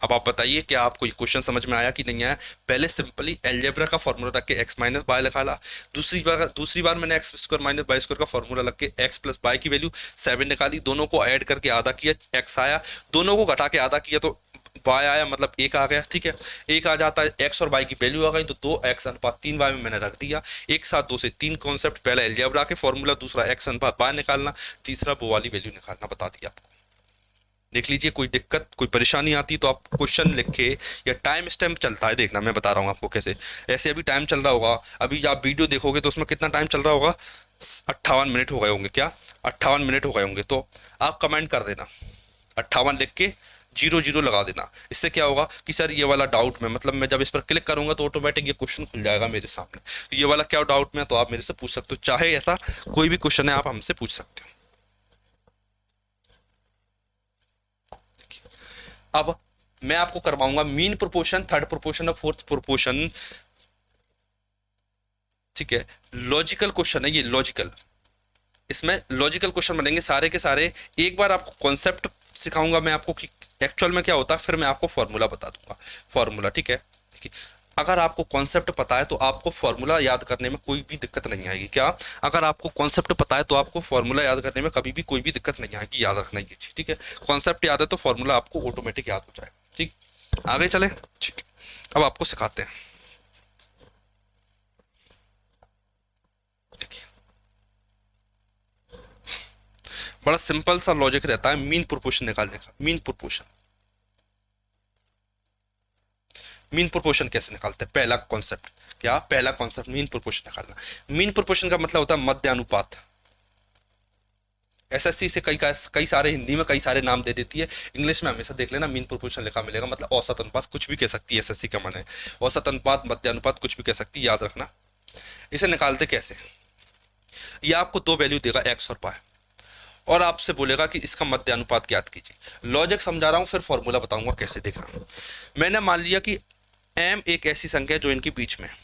अब आप बताइए क्या आपको ये क्वेश्चन समझ में आया कि नहीं आया। पहले सिंपली एल्जेब्रा का फॉर्मूला रख के x माइनस वाई निकाला, दूसरी बार मैंने X square minus Y square का फॉर्मूला रख के x प्लस वाई की वैल्यू 7 निकाली, दोनों को ऐड करके आधा किया x आया, दोनों को घटा के आधा किया तो y आया, मतलब 1 आ गया। ठीक है, 1 आ जाता है, x और y की वैल्यू आ गई तो 2x/3y में मैंने रख दिया। एक साथ 2 से 3 कॉन्सेप्ट, पहला एल्जेब्रा के फॉर्मूला, दूसरा x/y निकालना, तीसरा वो वाली वैल्यू निकालना, बता दिया आपको। देख लीजिए, कोई दिक्कत कोई परेशानी आती तो आप क्वेश्चन लिख के, या टाइम स्टैम्प चलता है, देखना मैं बता रहा हूँ आपको कैसे। ऐसे अभी टाइम चल रहा होगा, अभी आप वीडियो देखोगे तो उसमें कितना टाइम चल रहा होगा, 58 मिनट हो गए होंगे, क्या 58 मिनट हो गए होंगे। तो आप कमेंट कर देना 58 लिख के 00 लगा देना। इससे क्या होगा कि सर ये वाला डाउट में, मतलब मैं जब इस पर क्लिक करूंगा तो ऑटोमेटिक ये क्वेश्चन खुल जाएगा मेरे सामने, तो ये वाला क्या डाउट में है तो आप मेरे से पूछ सकते हो, चाहे ऐसा कोई भी क्वेश्चन है आप हमसे पूछ सकते हो। अब मैं आपको करवाऊंगा मीन प्रोपोर्शन, थर्ड प्रोपोर्शन और फोर्थ प्रोपोर्शन। ठीक है, लॉजिकल क्वेश्चन है ये, लॉजिकल, इसमें लॉजिकल क्वेश्चन बनेंगे सारे के सारे। एक बार आपको कॉन्सेप्ट सिखाऊंगा मैं आपको कि एक्चुअल में क्या होता है, फिर मैं आपको फॉर्मूला बता दूंगा, फॉर्मूला। ठीक है, देखिए अगर आपको कॉन्सेप्ट पता है तो आपको फॉर्मूला याद करने में कोई भी दिक्कत नहीं आएगी। क्या, अगर आपको कॉन्सेप्ट पता है तो आपको फॉर्मूला याद करने में कभी भी कोई भी दिक्कत नहीं आएगी, याद रखना ये चीज। ठीक है, कॉन्सेप्ट याद है तो फॉर्मूला आपको ऑटोमेटिक याद हो जाएगा। ठीक, आगे चले। ठीक है, अब आपको सिखाते हैं। देखिए बड़ा सिंपल सा लॉजिक रहता है मीन प्रोपोर्शन निकालने का। मीन प्रोपोर्शन, मीन प्रोपोर्शन कैसे निकालते हैं, पहला कॉन्सेप्ट, क्या पहला कॉन्सेप्ट मीन प्रोपोर्शन निकालना। मीन प्रोपोर्शन का मतलब होता है मध्य अनुपात। एसएससी से कई सारे हिंदी में कई सारे नाम दे देती है, इंग्लिश में हमेशा देख लेना मीन प्रोपोर्शन लिखा मिलेगा, मतलब औसत अनुपात, कुछ भी कह सकती है एसएससी का मन है, औसत अनुपात, मध्य अनुपात, कुछ भी कह सकती है, याद रखना। इसे निकालते कैसे, ये आपको दो वैल्यू देगा एक्स और वाई, और आपसे बोलेगा कि इसका मध्य अनुपात ज्ञात कीजिए। लॉजिक समझा रहा हूं, फिर फॉर्मूला बताऊंगा कैसे। देखना, मैंने मान लिया कि m एक ऐसी संख्या है जो इनके बीच में है,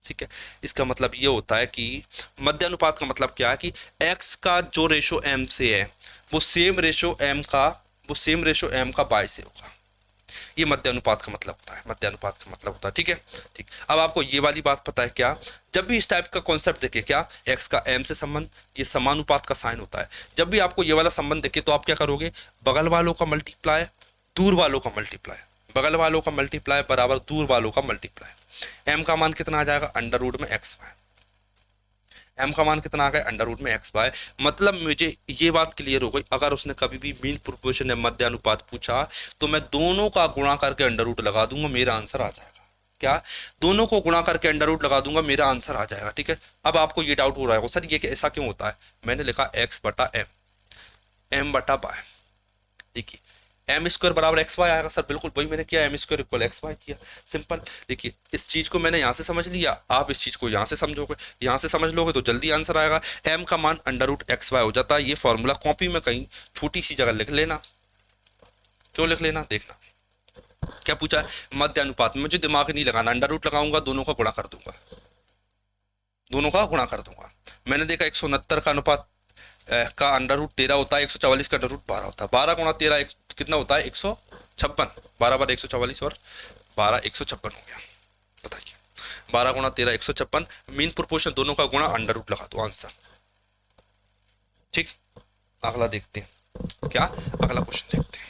ठीक है। इसका मतलब ये होता है कि मध्य अनुपात का मतलब क्या है कि x का जो रेशो m से है वो सेम रेशो m का y से होगा। ये मध्य अनुपात का मतलब होता है, मध्य अनुपात का मतलब होता है, ठीक है। ठीक, अब आपको ये वाली बात पता है क्या, जब भी इस टाइप का कॉन्सेप्ट देखे क्या, x का m से संबंध, ये समानुपात का साइन होता है। जब भी आपको ये वाला संबंध देखे तो आप क्या करोगे, बगल वालों का मल्टीप्लाई दूर वालों का मल्टीप्लाई, बगल वालों का मल्टीप्लाई बराबर दूर वालों का मल्टीप्लाई। m का मान कितना आ जाएगा, अंडर रूट में एक्स वाई। m का मान कितना आ गया, अंडर रूट में एक्स वाई। मतलब मुझे ये बात क्लियर हो गई, अगर उसने कभी भी मीन प्रोपोर्शन या मध्य अनुपात पूछा तो मैं दोनों का गुणा करके अंडर रूट लगा दूंगा, मेरा आंसर आ जाएगा। क्या, दोनों को गुणा करके अंडर रूट लगा दूंगा, मेरा आंसर आ जाएगा, ठीक है। अब आपको ये डाउट हो रहा है सर ये ऐसा क्यों होता है, मैंने लिखा x बटा m बटा y। देखिए एम स्क्वायर बराबर एक्स वाई आएगा सर, बिल्कुल वही मैंने किया, M square equal X Y किया, सिंपल। देखिए इस चीज को मैंने यहाँ से समझ लिया, आप इस चीज को यहाँ से समझोगे, यहाँ से समझ लोगे तो जल्दी आंसर आएगा। एम का मान अंडर रूट एक्स वाई हो जाता है। ये फॉर्मूला कॉपी में कहीं छोटी सी जगह लिख लेना। क्यों लिख लेना, देखना क्या पूछा है, मध्य अनुपात में मुझे दिमाग नहीं लगाना, अंडर रूट लगाऊंगा, दोनों का गुणा कर दूंगा, दोनों का गुणा कर दूंगा। मैंने देखा 169 का अनुपात का अंडर रूट 13 होता है, 144 का अंडर रूट 12 होता है, 12 गुणा 13 कितना होता है, 156, 12 बार 144 और 12 156 हो गया। बताइए 12 गुणा 13 156, मीन प्रोपोर्शन दोनों का गुणा अंडर रूट लगा दो, आंसर। ठीक, अगला देखते हैं क्या, अगला क्वेश्चन देखते हैं।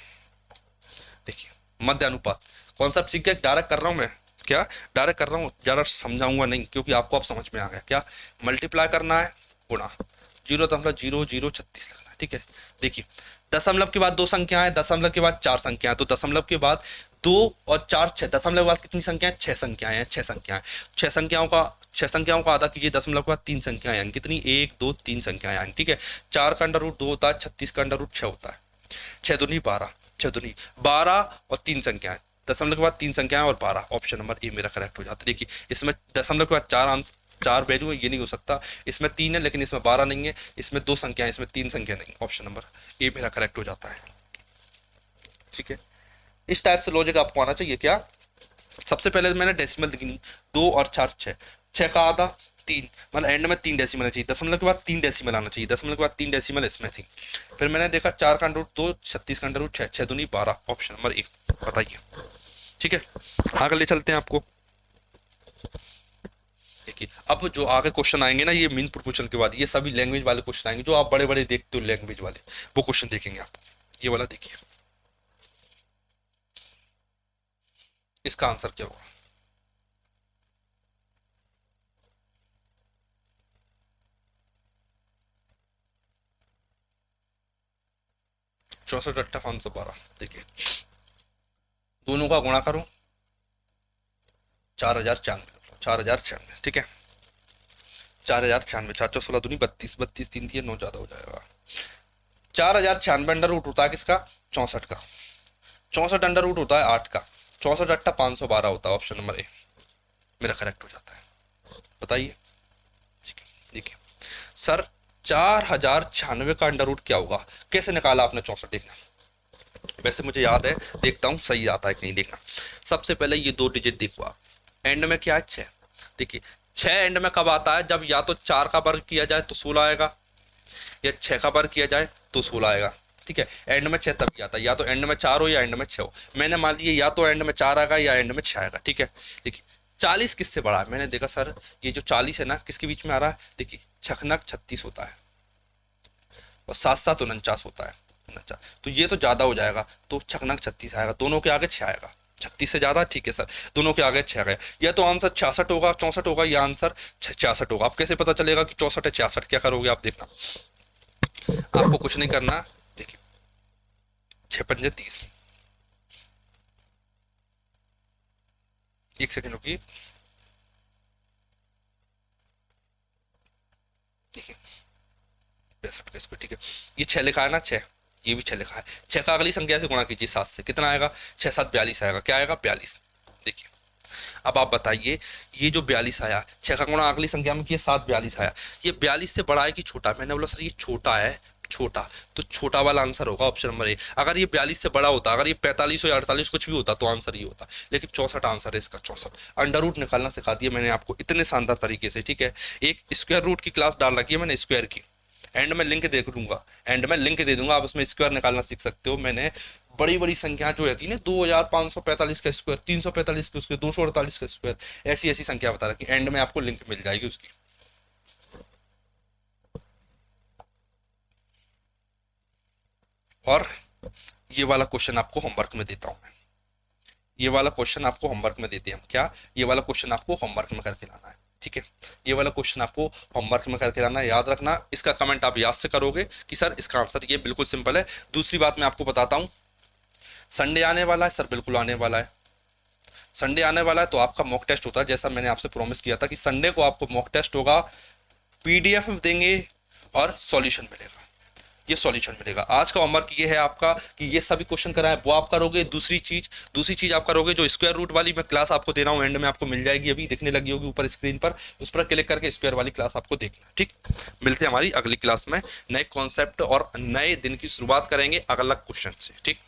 देखिए मध्य अनुपात कॉन्सेप्ट सीख गया, डायरेक्ट कर रहा हूं मैं, क्या डायरेक्ट कर रहा हूं, ज्यादा समझाऊंगा नहीं क्योंकि आपको अब समझ में आ गया। क्या मल्टीप्लाई करना है, गुणा 0.0036 लिखना है, ठीक है। देखिए दशमलव के बाद दो संख्या है, दशमलव के बाद चार संख्या है, तो दशमलव के बाद 2 और 4 6, दशमलव के बाद कितनी संख्याएं, 6 संख्याएं हैं, 6 संख्याएं, 6 संख्याओं का आधा कीजिए, दशमलव के बाद 3 संख्याएं यानी कितनी, 1 2 3 संख्याएं यानी, ठीक है। 4 का अंडर रूट 2 होता है, 36 का अंडर रूट 6 होता है, 6 दूनी 12, 6 दूनी 12 और 3 संख्याएं, दशमलव के बाद 3 संख्याएं और 12, ऑप्शन नंबर ए मेरा करेक्ट हो जाता है। देखिए इसमें दशमलव के बाद 4 वैल्यू है, ये नहीं हो सकता, इसमें 3 है लेकिन इसमें 12 नहीं है, इसमें 2 संख्या है, इसमें 3 संख्या नहीं, ऑप्शन नंबर ए मेरा करेक्ट हो जाता है, ठीक है। इस टाइप से लॉजिक आपको आना चाहिए। क्या, सबसे पहले मैंने डेसिमल लिखनी, 2 और 4 6, 6 का आधा 3, मतलब एंड में 3 डेसिमल चाहिए, दशमलव के बाद 3 डेसिमल आना चाहिए, दशमलव के बाद 3 डेसिमल इसमें थी। फिर मैंने देखा 4 का अंडर रूट 2, 36 का अंडर रूट 6, 6 दूनी 12, ऑप्शन नंबर ए। बताइए, ठीक है। आगे ले चलते हैं आपको। देखिए अब जो आगे क्वेश्चन आएंगे ना, ये मीन प्रोपोर्शन के बाद ये सभी लैंग्वेज वाले क्वेश्चन आएंगे, जो आप बड़े बड़े देखते हो लैंग्वेज वाले, वो क्वेश्चन देखेंगे आप। ये वाला देखिए, इसका आंसर क्या होगा, चौसठ 8 512। देखिए दोनों का गुणा करो, 4096, 4096, ठीक है। 4096, 4 16 दूनी 32, 32 3 दिए 9 ज्यादा हो जाएगा। 4096 अंडर रूट होता है किसका, 64 का, 64 अंडर रूट होता है 8 का, 64 8 512 होता है, ऑप्शन नंबर ए मेरा करेक्ट हो जाता है। बताइए, ठीक है। देखिए सर 4096 का अंडर रूट क्या होगा, कैसे निकाला आपने 64, देखना। वैसे मुझे याद है, देखता हूँ सही आता है कि नहीं, देखना। सबसे पहले ये 2 डिजिट देखो आप, एंड में क्या है 6। देखिए 6 एंड में कब आता है, जब या तो 4 का वर्ग किया जाए तो 16 आएगा, या 6 का वर्ग किया जाए तो 16 आएगा, ठीक है। एंड में 6 तभी आता है, या तो एंड में 4 हो या एंड में 6 हो। मैंने मान लिया या तो एंड में 4 आएगा या एंड में 6 आएगा, ठीक है। देखिए 40 किससे बड़ा है, मैंने देखा सर ये जो 40 है ना किसके बीच में आ रहा है, देखिए छकनक 36 होता है और 7 7 49 होता है, 49, तो ये तो ज्यादा हो जाएगा, तो छकनक 36 आएगा, दोनों के आगे 6 आएगा, 36 से ज्यादा, ठीक है सर, दोनों के आगे 6 आ गया। या तो आंसर 66 होगा, 64 होगा, या आंसर 66 होगा। आप कैसे पता चलेगा कि 64 है 66, क्या करोगे आप, देखना आपको कुछ नहीं करना। देखिए 6 पंजे 30, एक सेकेंड रुकिए। देखिए 62 का इसको, ठीक है। ये 6 लिखा है ना, 6, ये भी 6 लिखा है, 6 का अगली संख्या से गुणा कीजिए 7 से, कितना आएगा, 6 7 42 आएगा, क्या आएगा 42। देखिए अब आप बताइए, ये जो 42 आया, 6 का गुणा अगली संख्या में किया 7, 42 आया, ये 42 से बड़ा है कि छोटा? मैंने बोला सर ये छोटा है, छोटा, तो छोटा वाला आंसर होगा ऑप्शन नंबर ए। अगर ये 42 से बड़ा होता, अगर ये 45 या 48 कुछ भी होता तो आंसर ये होता, लेकिन 64 आंसर है इसका, 64। अंडर रूट निकालना सिखा दिया मैंने आपको इतने शानदार तरीके से, ठीक है। एक स्क्वायर रूट की क्लास डाल रखी है मैंने स्क्वायर की, एंड में लिंक दे दूंगा, एंड में लिंक दे दूंगा, आप उसमें स्क्वायर निकालना सीख सकते हो। मैंने बड़ी बड़ी संख्या जो रहती है ना, 2545 का स्क्वायर, 345 का स्क्वायर, 248 का स्क्वायर, ऐसी ऐसी संख्या बता रखी, एंड में आपको लिंक मिल जाएगी उसकी। और ये वाला क्वेश्चन आपको होमवर्क में देता हूं मैं, ये वाला क्वेश्चन आपको होमवर्क में देते हैं हम, क्या? ये वाला क्वेश्चन आपको होमवर्क में करके लाना है, ठीक है। ये वाला क्वेश्चन आपको होमवर्क में करके लाना है, याद रखना। इसका कमेंट आप याद से करोगे कि सर इसका आंसर ये, बिल्कुल सिंपल है। दूसरी बात मैं आपको बताता हूं, संडे आने वाला है सर, बिल्कुल आने वाला है। संडे आने वाला है तो आपका मॉक टेस्ट होता है, जैसा मैंने आपसे प्रॉमिस किया था कि संडे को आपको मॉक टेस्ट होगा, पीडीएफ देंगे और सॉल्यूशन मिलेगा, ये सॉल्यूशन मिलेगा। आज का होमवर्क ये है आपका कि ये सभी क्वेश्चन कराए वो आप करोगे। दूसरी चीज आप करोगे जो स्क्वायर रूट वाली मैं क्लास आपको दे रहा हूँ, एंड में आपको मिल जाएगी, अभी दिखने लगी होगी ऊपर स्क्रीन पर, उस पर क्लिक करके स्क्वायर वाली क्लास आपको देखना, ठीक। मिलते हैं हमारी अगली क्लास में, नए कॉन्सेप्ट और नए दिन की शुरुआत करेंगे अलग क्वेश्चन से, ठीक।